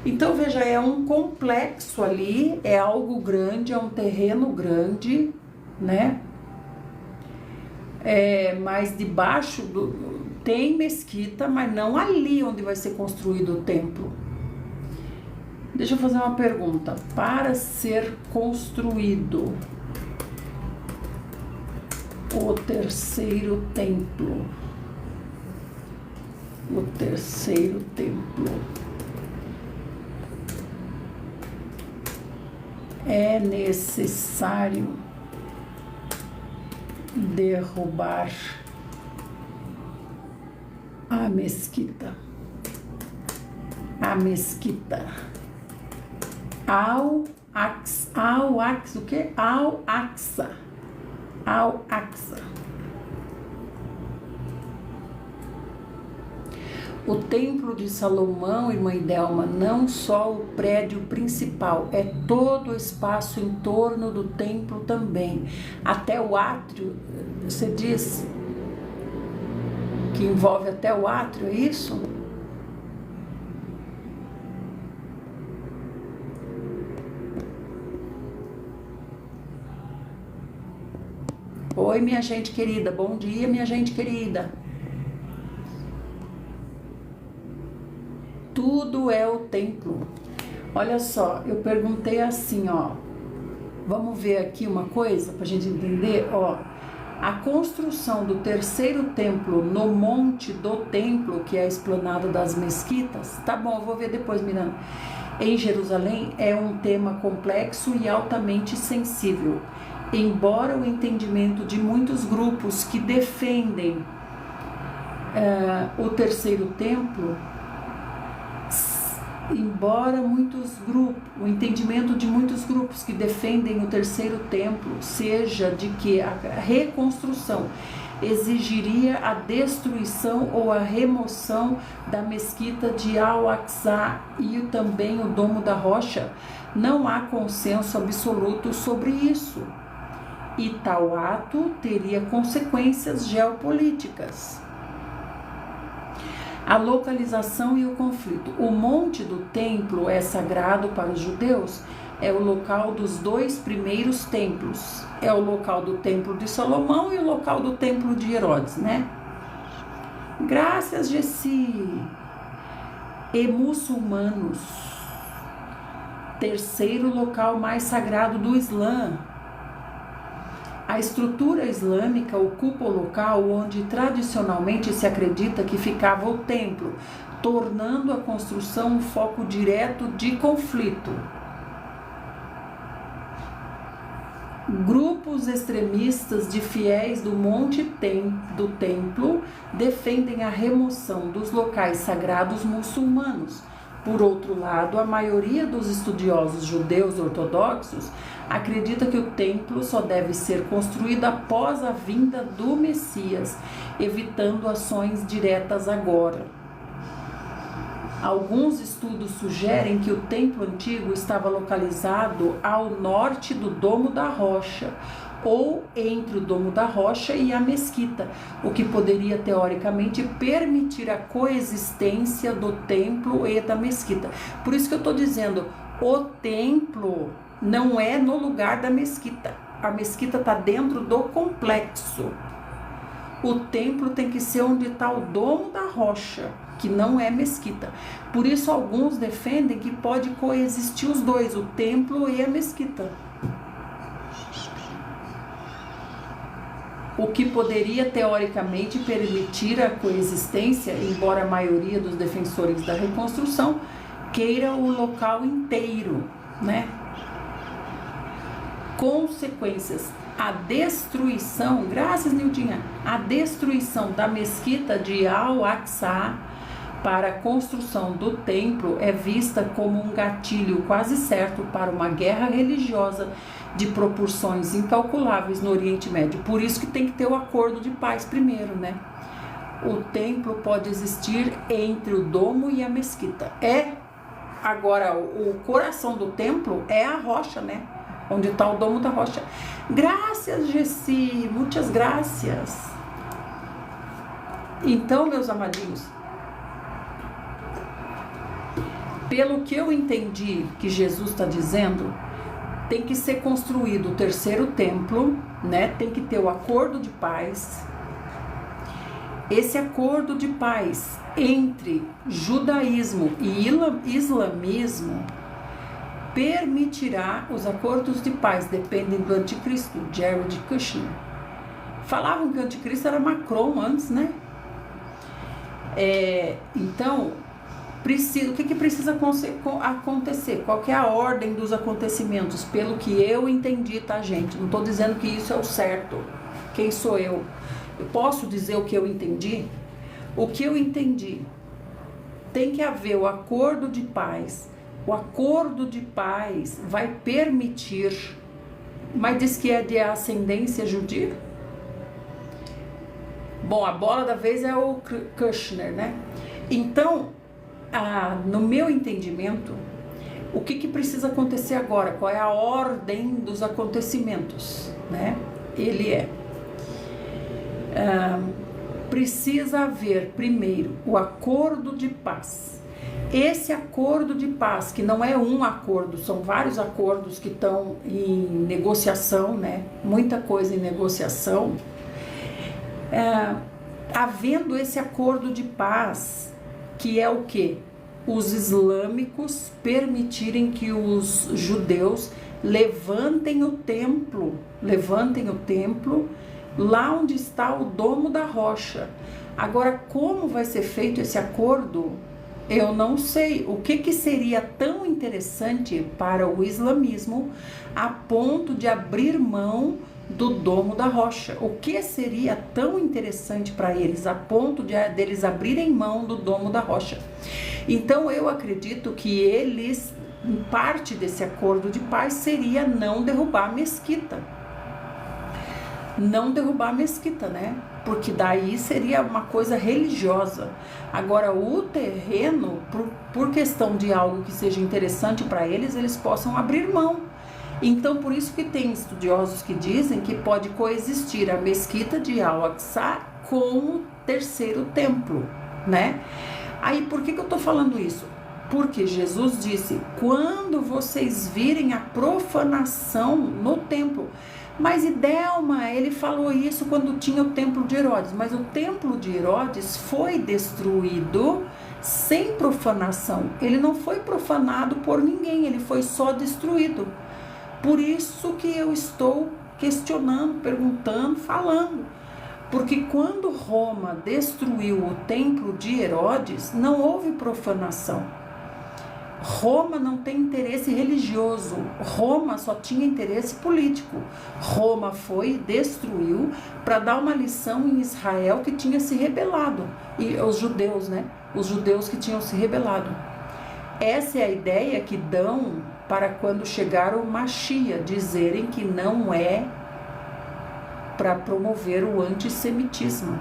Então, veja, é um complexo ali, é algo grande, é um terreno grande, né? Mas debaixo tem mesquita, mas não ali onde vai ser construído o templo. Deixa eu fazer uma pergunta. Para ser construído o terceiro templo, é necessário derrubar a mesquita. Al-Aqsa. O que? Al-Aqsa. O templo de Salomão, irmã Idelma, não só o prédio principal, é todo o espaço em torno do templo também. Até o átrio, você diz que envolve até o átrio, é isso? Oi, minha gente querida, bom dia, minha gente querida. Tudo é o templo. Olha só, eu perguntei assim, ó. Vamos ver aqui uma coisa pra gente entender, ó. A construção do terceiro templo no monte do templo, que é a esplanada das mesquitas, tá bom, eu vou ver depois, Miranda. Em Jerusalém é um tema complexo e altamente sensível. Embora o entendimento de muitos grupos que defendem o terceiro templo, o entendimento de muitos grupos que defendem o terceiro templo seja de que a reconstrução exigiria a destruição ou a remoção da mesquita de Al-Aqsa e também o domo da rocha, não há consenso absoluto sobre isso. e tal ato teria consequências geopolíticas. A localização e o conflito. O monte do templo é sagrado para os judeus, é o local dos 2 primeiros templos. É o local do templo de Salomão e o local do templo de Herodes, né? Graças, Gessi. E muçulmanos. Terceiro local mais sagrado do Islã. A estrutura islâmica ocupa o local onde tradicionalmente se acredita que ficava o templo, tornando a construção um foco direto de conflito. Grupos extremistas de fiéis do Monte do Templo defendem a remoção dos locais sagrados muçulmanos. Por outro lado, a maioria dos estudiosos judeus ortodoxos acredita que o templo só deve ser construído após a vinda do Messias, evitando ações diretas agora. Alguns estudos sugerem que o templo antigo estava localizado ao norte do Domo da Rocha, ou entre o Domo da Rocha e a mesquita, o que poderia teoricamente permitir a coexistência do templo e da mesquita. Por isso que eu estou dizendo, o templo não é no lugar da mesquita. A mesquita está dentro do complexo. O templo tem que ser onde está o Domo da Rocha, que não é mesquita. Por isso alguns defendem que pode coexistir os dois, o templo e a mesquita. O que poderia teoricamente permitir a coexistência, embora a maioria dos defensores da reconstrução queira o local inteiro, né? Consequências. A destruição, graças Nildinha, a destruição da mesquita de Al-Aqsa para a construção do templo é vista como um gatilho quase certo para uma guerra religiosa de proporções incalculáveis no Oriente Médio. Por isso que tem que ter o acordo de paz primeiro, né? O templo pode existir entre o domo e a mesquita. Agora, o coração do templo é a rocha, né? Onde está o Domo da Rocha. Graças, Gessi, muitas graças. Então, meus amadinhos, pelo que eu entendi que Jesus está dizendo, tem que ser construído o terceiro templo, né? Tem que ter o acordo de paz. Esse acordo de paz entre judaísmo e islamismo permitirá os acordos de paz, dependem do anticristo, Jared Kushner. Falavam que o anticristo era Macron antes, né? Então, o que precisa acontecer? Qual que é a ordem dos acontecimentos? Pelo que eu entendi, tá, gente? Não estou dizendo que isso é o certo. Quem sou eu? Eu posso dizer o que eu entendi? O que eu entendi? Tem que haver o acordo de paz. O acordo de paz vai permitir, mas diz que é de ascendência judia? Bom, a bola da vez é o Kushner, né? Então, no meu entendimento, o que precisa acontecer agora? Qual é a ordem dos acontecimentos, né? Precisa haver primeiro o acordo de paz. Esse acordo de paz, que não é um acordo, são vários acordos que estão em negociação, né? Muita coisa em negociação. Havendo esse acordo de paz, que é o quê? Os islâmicos permitirem que os judeus levantem o templo lá onde está o Domo da Rocha. Agora, como vai ser feito esse acordo? Eu não sei. O que seria tão interessante para o islamismo a ponto de abrir mão do Domo da Rocha? O que seria tão interessante para eles a ponto deles abrirem mão do Domo da Rocha? Então eu acredito que eles, parte desse acordo de paz seria não derrubar a mesquita. Não derrubar a mesquita, né? Porque daí seria uma coisa religiosa. Agora, o terreno, por questão de algo que seja interessante para eles, eles possam abrir mão. Então, por isso que tem estudiosos que dizem que pode coexistir a mesquita de Al-Aqsa com o terceiro templo, né? Aí, por que eu tô falando isso? Porque Jesus disse, quando vocês virem a profanação no templo. Mas Idelma, ele falou isso quando tinha o templo de Herodes. Mas o templo de Herodes foi destruído sem profanação. Ele não foi profanado por ninguém, ele foi só destruído. Por isso que eu estou questionando, perguntando, falando. Porque quando Roma destruiu o templo de Herodes, não houve profanação. Roma não tem interesse religioso, Roma só tinha interesse político. Roma foi e destruiu para dar uma lição em Israel que tinha se rebelado. E os judeus, né? Os judeus que tinham se rebelado. Essa é a ideia que dão para quando chegar o Mashiach, dizerem que não é para promover o antissemitismo.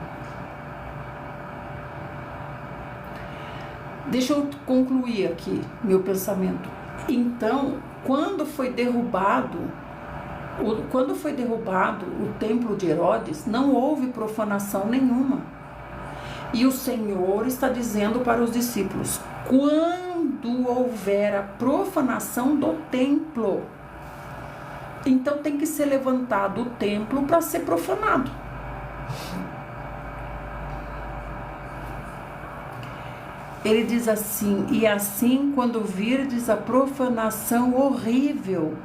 Deixa eu concluir aqui meu pensamento. Então, quando foi derrubado o templo de Herodes, não houve profanação nenhuma. E o Senhor está dizendo para os discípulos, quando houver a profanação do templo, então tem que ser levantado o templo para ser profanado. Ele diz assim, e assim quando virdes a profanação horrível,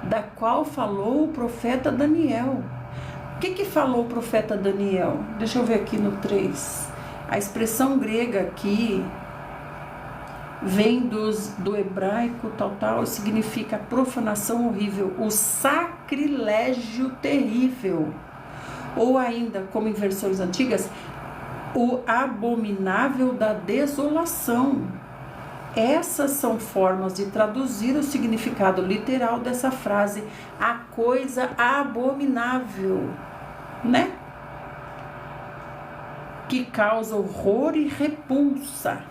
da qual falou o profeta Daniel. O que falou o profeta Daniel? Deixa eu ver aqui no 3. A expressão grega aqui vem do hebraico tal, significa profanação horrível, o sacrilégio terrível. Ou ainda, como em versões antigas, o abominável da desolação. Essas são formas de traduzir o significado literal dessa frase, a coisa abominável, né? Que causa horror e repulsa.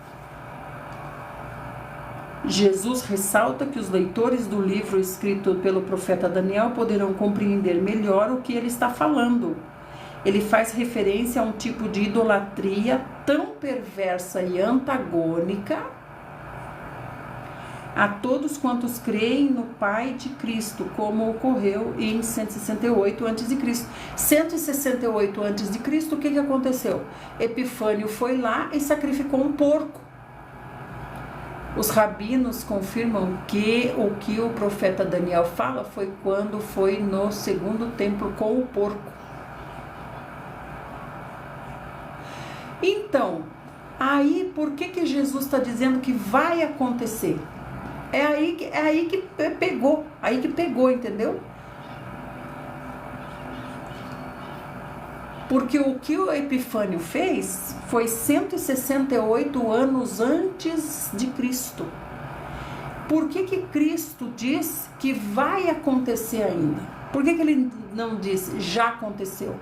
Jesus ressalta que os leitores do livro escrito pelo profeta Daniel poderão compreender melhor o que ele está falando. Ele faz referência a um tipo de idolatria tão perversa e antagônica a todos quantos creem no Pai de Cristo, como ocorreu em 168 a.C. 168 a.C., o que aconteceu? Epifânio foi lá e sacrificou um porco. Os rabinos confirmam que o que o profeta Daniel fala foi quando foi no segundo templo com o porco. Então, aí por que Jesus está dizendo que vai acontecer? É aí que pegou, entendeu? Porque o que o Epifânio fez foi 168 anos antes de Cristo. Por que Cristo diz que vai acontecer ainda? Por que ele não diz já aconteceu?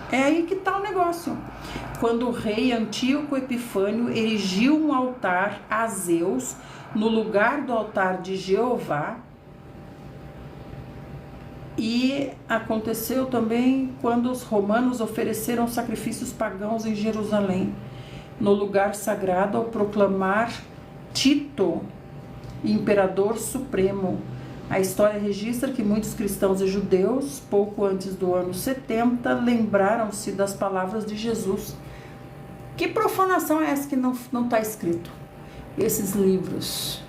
É aí que está o negócio. Quando o rei Antíoco Epifânio erigiu um altar a Zeus no lugar do altar de Jeová, e aconteceu também quando os romanos ofereceram sacrifícios pagãos em Jerusalém, no lugar sagrado, ao proclamar Tito imperador supremo. A história registra que muitos cristãos e judeus, pouco antes do ano 70, lembraram-se das palavras de Jesus. Que profanação é essa que não está escrito? Esses livros.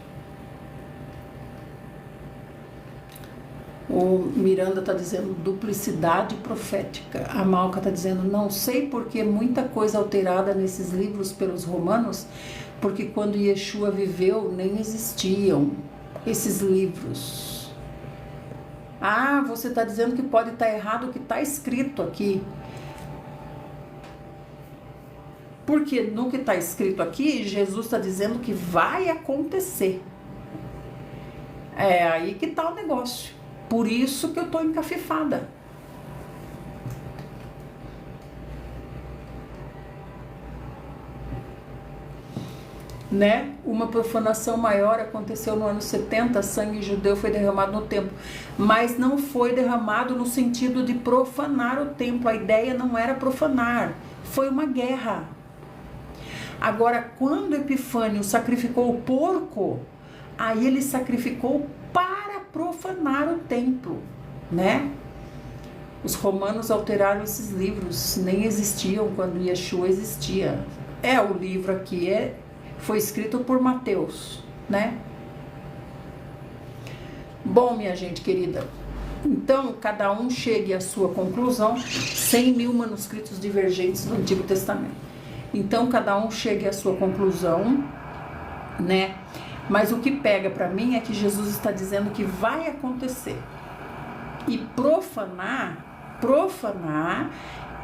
O Miranda está dizendo duplicidade profética. A Malca está dizendo, não sei porque muita coisa alterada nesses livros pelos romanos, porque quando Yeshua viveu nem existiam esses livros. Ah, você está dizendo que pode estar errado o que está escrito aqui. Porque no que está escrito aqui, Jesus está dizendo que vai acontecer. É aí que está o negócio. Por isso que eu estou encafifada. né? Uma profanação maior aconteceu no ano 70, sangue judeu foi derramado no templo, mas não foi derramado no sentido de profanar o templo, a ideia não era profanar, foi uma guerra. Agora, quando Epifânio sacrificou o porco, aí ele sacrificou para profanar o templo, né? Os romanos alteraram esses livros, nem existiam quando Yeshua existia. O livro aqui foi escrito por Mateus, né? Bom, minha gente querida, então cada um chegue à sua conclusão. 100.000 manuscritos divergentes do Antigo Testamento. Então cada um chegue à sua conclusão, né? Mas o que pega para mim é que Jesus está dizendo que vai acontecer. E profanar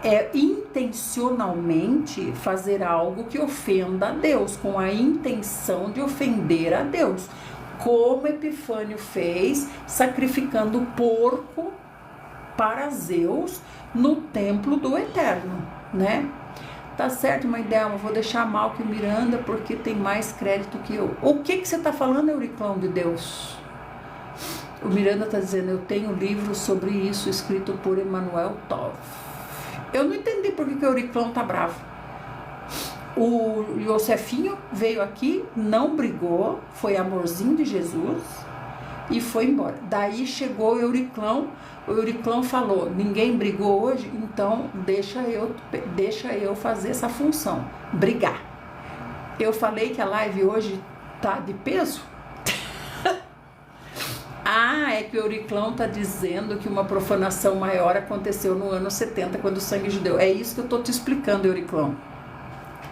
é intencionalmente fazer algo que ofenda a Deus, com a intenção de ofender a Deus, como Epifânio fez, sacrificando o porco para Zeus no templo do Eterno, né? Tá certo, mãe Delma, vou deixar mal que o Miranda porque tem mais crédito que eu. O que você tá falando, Euriclão de Deus? O Miranda tá dizendo, eu tenho um livro sobre isso escrito por Emanuel Tov. Eu não entendi por que o Euriclão tá bravo. O Josefinho veio aqui, não brigou, foi amorzinho de Jesus e foi embora. Daí chegou o Euriclão falou, ninguém brigou hoje, então deixa eu fazer essa função, brigar. Eu falei que a live hoje tá de peso? É que o Euriclão tá dizendo que uma profanação maior aconteceu no ano 70, quando o sangue judeu. É isso que eu tô te explicando, Euriclão.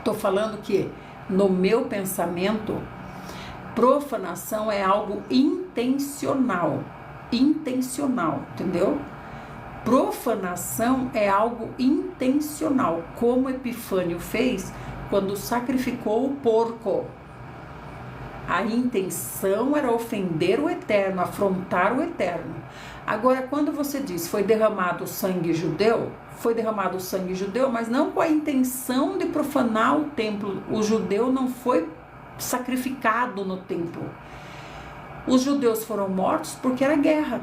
Tô falando que, no meu pensamento, profanação é algo intencional, entendeu? Profanação é algo intencional, como Epifânio fez quando sacrificou o porco. A intenção era ofender o Eterno, afrontar o Eterno. Agora, quando você diz foi derramado sangue judeu, mas não com a intenção de profanar o templo. O judeu não foi sacrificado no templo. Os judeus foram mortos porque era guerra.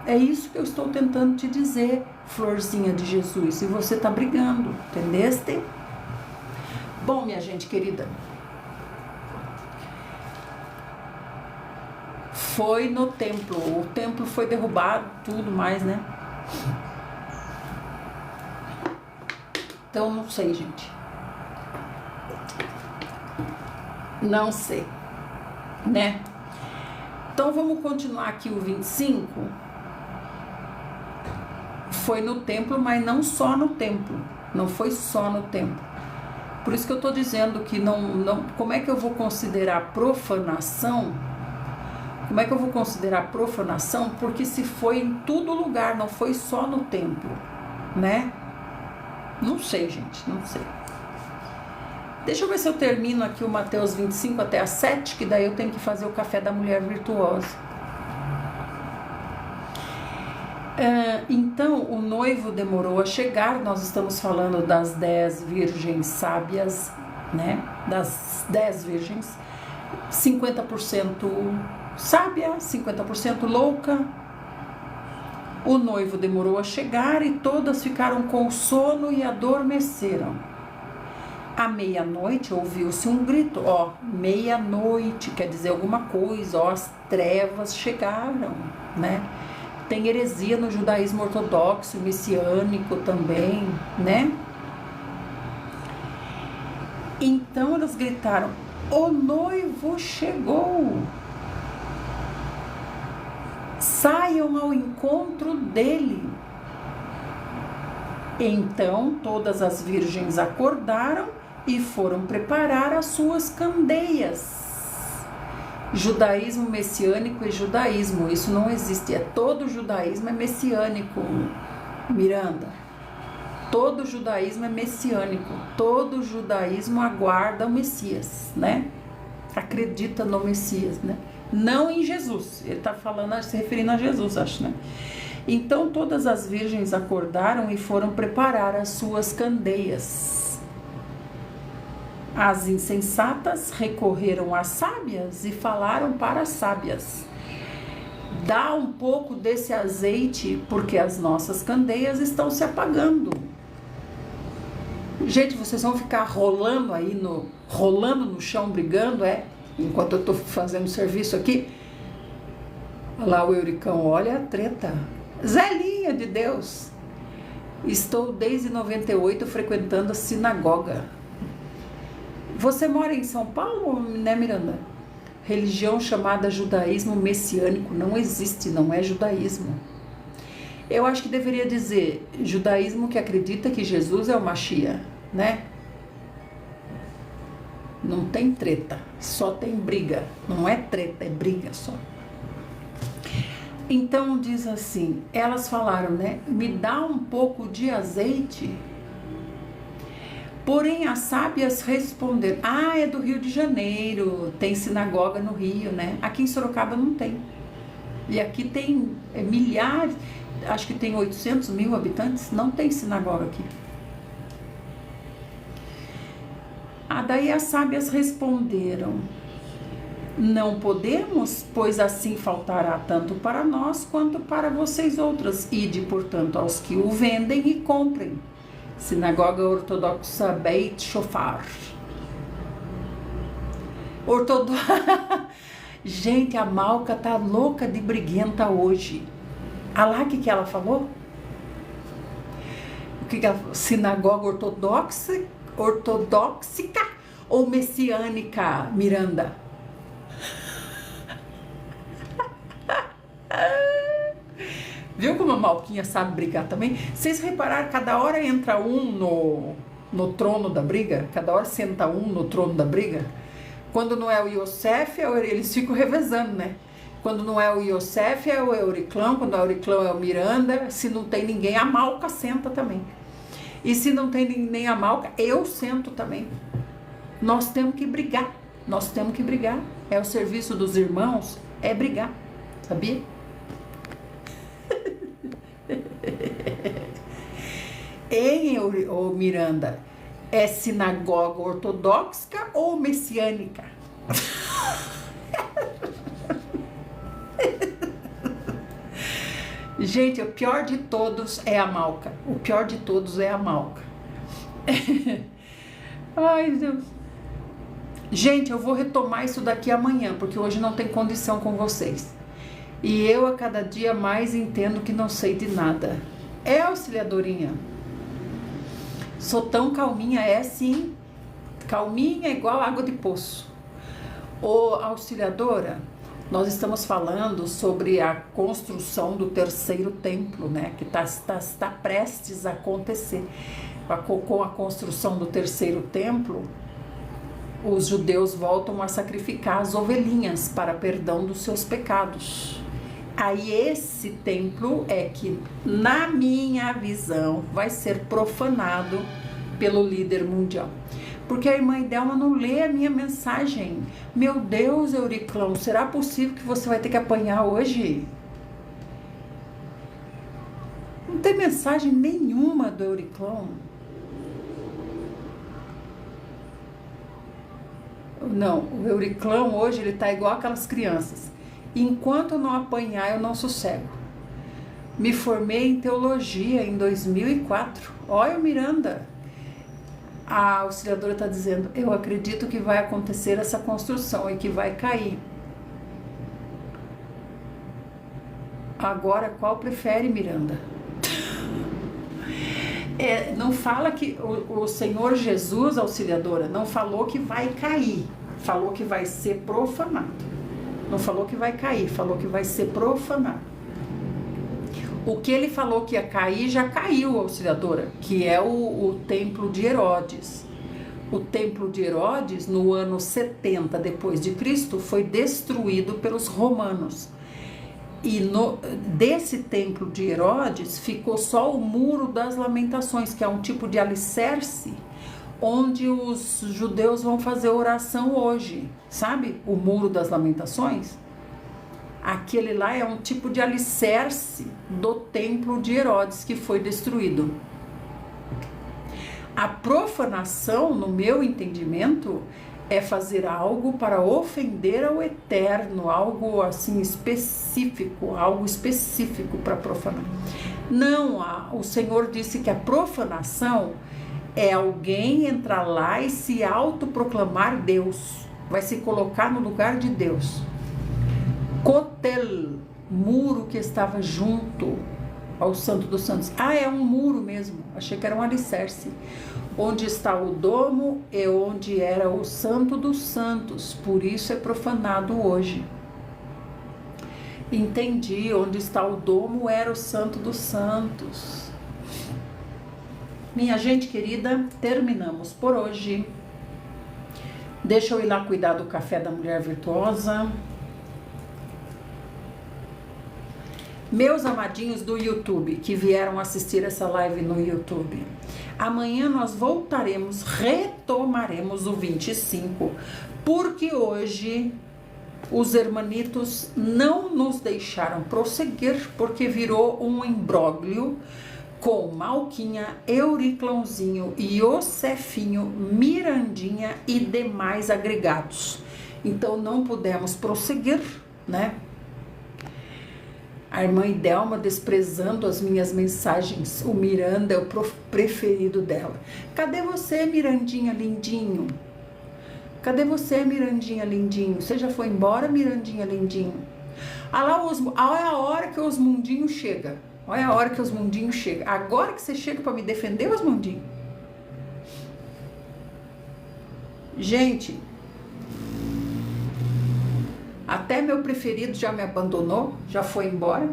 É isso que eu estou tentando te dizer, florzinha de Jesus. E você está brigando, entendeste? Bom, minha gente querida, foi no templo. O templo foi derrubado, tudo mais, né? Então, não sei, gente. Não sei, né? Então, vamos continuar aqui o 25. Foi no templo, mas não só no templo. Não foi só no templo. Por isso que eu tô dizendo que não, como é que eu vou considerar profanação? Como é que eu vou considerar profanação? Porque se foi em todo lugar, não foi só no templo, né? Não sei, gente, não sei. Deixa eu ver se eu termino aqui o Mateus 25 até a 7, que daí eu tenho que fazer o café da mulher virtuosa. Então, o noivo demorou a chegar. Nós estamos falando das 10 virgens sábias, né? Das 10 virgens, 50% sábia, 50% louca. O noivo demorou a chegar e todas ficaram com sono e adormeceram. À meia-noite ouviu-se um grito. Meia-noite quer dizer alguma coisa. As trevas chegaram, né? Tem heresia no judaísmo ortodoxo, messiânico também, né? Então elas gritaram, o noivo chegou. Saiam ao encontro dele. Então todas as virgens acordaram e foram preparar as suas candeias. Judaísmo messiânico e judaísmo, isso não existe. Todo judaísmo é messiânico, Miranda. Todo judaísmo é messiânico. Todo judaísmo aguarda o Messias, né? Acredita no Messias, né? Não em Jesus. Ele está falando, se referindo a Jesus, acho, né? Então todas as virgens acordaram e foram preparar as suas candeias. As insensatas recorreram às sábias e falaram para as sábias. Dá um pouco desse azeite, porque as nossas candeias estão se apagando. Gente, vocês vão ficar rolando no chão, brigando, enquanto eu estou fazendo serviço aqui. Olha lá o Euricão, olha a treta. Zelinha de Deus. Estou desde 98 frequentando a sinagoga. Você mora em São Paulo, né, Miranda? Religião chamada judaísmo messiânico não existe, não é judaísmo. Eu acho que deveria dizer judaísmo que acredita que Jesus é o Mashiach, né? Não tem treta, só tem briga. Não é treta, é briga só. Então diz assim, elas falaram, né? Me dá um pouco de azeite. Porém, as sábias responderam, é do Rio de Janeiro, tem sinagoga no Rio, né? Aqui em Sorocaba não tem. E aqui tem milhares, acho que tem 800 mil habitantes, não tem sinagoga aqui. Daí as sábias responderam, não podemos, pois assim faltará tanto para nós quanto para vocês outras. Ide, portanto, aos que o vendem e comprem. Sinagoga Ortodoxa Beit Shofar. Gente, a Malca tá louca de briguenta hoje. Olha lá o que ela falou? O que ela falou? Sinagoga ortodoxica ou messiânica, Miranda? Viu como a Malquinha sabe brigar também? Vocês repararam, cada hora entra um no trono da briga? Cada hora senta um no trono da briga? Quando não é o Yosef, eles ficam revezando, né? Quando não é o Yosef, é o Euriclão. Quando é o Euriclão, é o Miranda. Se não tem ninguém, a Malca senta também. E se não tem nem a Malca, eu sento também. Nós temos que brigar. Nós temos que brigar. É o serviço dos irmãos, é brigar. Sabia? Ô Miranda, é sinagoga ortodoxa ou messiânica? Gente, o pior de todos é a Malca. O pior de todos é a Malca. Ai, Deus. Gente, eu vou retomar isso daqui amanhã, porque hoje não tem condição com vocês. E eu a cada dia mais entendo que não sei de nada. Auxiliadorinha. Sou tão calminha, sim. Calminha igual água de poço. Auxiliadora, nós estamos falando sobre a construção do terceiro templo, né? Que está prestes a acontecer. Com a construção do terceiro templo, os judeus voltam a sacrificar as ovelhinhas para perdão dos seus pecados. Aí esse templo é que, na minha visão, vai ser profanado pelo líder mundial. Porque a irmã Idelma não lê a minha mensagem. Meu Deus, Euriclão, será possível que você vai ter que apanhar hoje? Não tem mensagem nenhuma do Euriclão. Não, o Euriclão hoje ele tá igual aquelas crianças. Enquanto eu não apanhar, eu não sossego. Me formei em teologia em 2004. Olha, Miranda. A auxiliadora está dizendo, eu acredito que vai acontecer essa construção e que vai cair. Agora, qual prefere, Miranda? Não fala que o Senhor Jesus, auxiliadora, não falou que vai cair. Falou que vai ser profanado. Não falou que vai cair, falou que vai ser profanado. O que ele falou que ia cair, já caiu, auxiliadora, que é o templo de Herodes. O templo de Herodes, no ano 70 depois de Cristo, foi destruído pelos romanos. E desse templo de Herodes ficou só o Muro das Lamentações, que é um tipo de alicerce onde os judeus vão fazer oração hoje, sabe? O Muro das Lamentações. Aquele lá é um tipo de alicerce do templo de Herodes que foi destruído. A profanação, no meu entendimento, é fazer algo para ofender ao Eterno, algo assim específico, para profanar. Não, o Senhor disse que a profanação é alguém entrar lá e se autoproclamar Deus, vai se colocar no lugar de Deus. Kotel, muro que estava junto ao Santo dos Santos. Ah, é um muro mesmo, achei que era um alicerce. Onde está o domo é onde era o Santo dos Santos, por isso é profanado hoje. Entendi, onde está o domo era o Santo dos Santos. Minha gente querida, terminamos por hoje. Deixa eu ir lá cuidar do café da mulher virtuosa. Meus amadinhos do YouTube que vieram assistir essa live no YouTube, amanhã nós voltaremos, retomaremos o 25, porque hoje os hermanitos não nos deixaram prosseguir, porque virou um imbróglio com Malquinha, Euriclãozinho, Iosefinho, Mirandinha e demais agregados. Então não pudemos prosseguir, né? A irmã Idelma desprezando as minhas mensagens. O Miranda é o preferido dela. Cadê você, Mirandinha lindinho? Cadê você, Mirandinha lindinho? Você já foi embora, Mirandinha lindinho? Olha a hora que os mundinhos chegam. Olha a hora que os mundinhos chegam. Agora que você chega para me defender, os mundinhos. Gente, até meu preferido já me abandonou, já foi embora.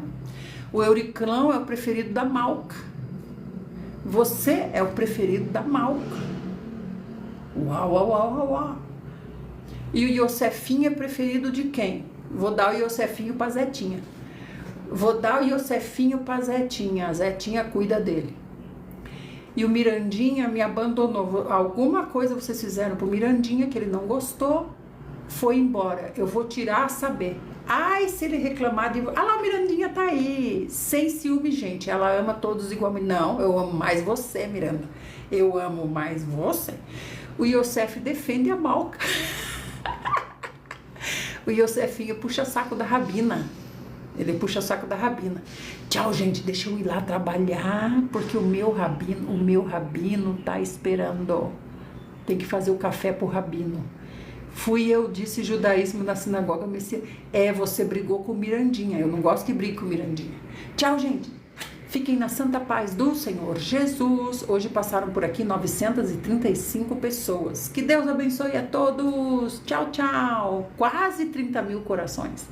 O Euriclão é o preferido da Malca. Você é o preferido da Malca. Uau, uau, uau, uau, uau. E o Iosefinho é preferido de quem? Vou dar o Iosefinho pra Zetinha. Vou dar o Iosefinho pra Zetinha. A Zetinha cuida dele. E o Mirandinha me abandonou. Alguma coisa vocês fizeram pro Mirandinha que ele não gostou. Foi embora, eu vou tirar a saber. Ai, se ele reclamar de... Ah lá, a Mirandinha tá aí, sem ciúme, gente. Ela ama todos igualmente. Não, eu amo mais você, Miranda. Eu amo mais você. O Iosef defende a Malca. O Iosefinho puxa saco da Rabina. Ele puxa saco da Rabina. Tchau, gente, deixa eu ir lá trabalhar, porque o meu rabino tá esperando. Tem que fazer o café pro rabino. Fui eu, disse judaísmo na sinagoga Messias. Você brigou com Mirandinha. Eu não gosto que brigue com Mirandinha. Tchau, gente. Fiquem na santa paz do Senhor Jesus. Hoje passaram por aqui 935 pessoas. Que Deus abençoe a todos. Tchau, tchau. Quase 30 mil corações.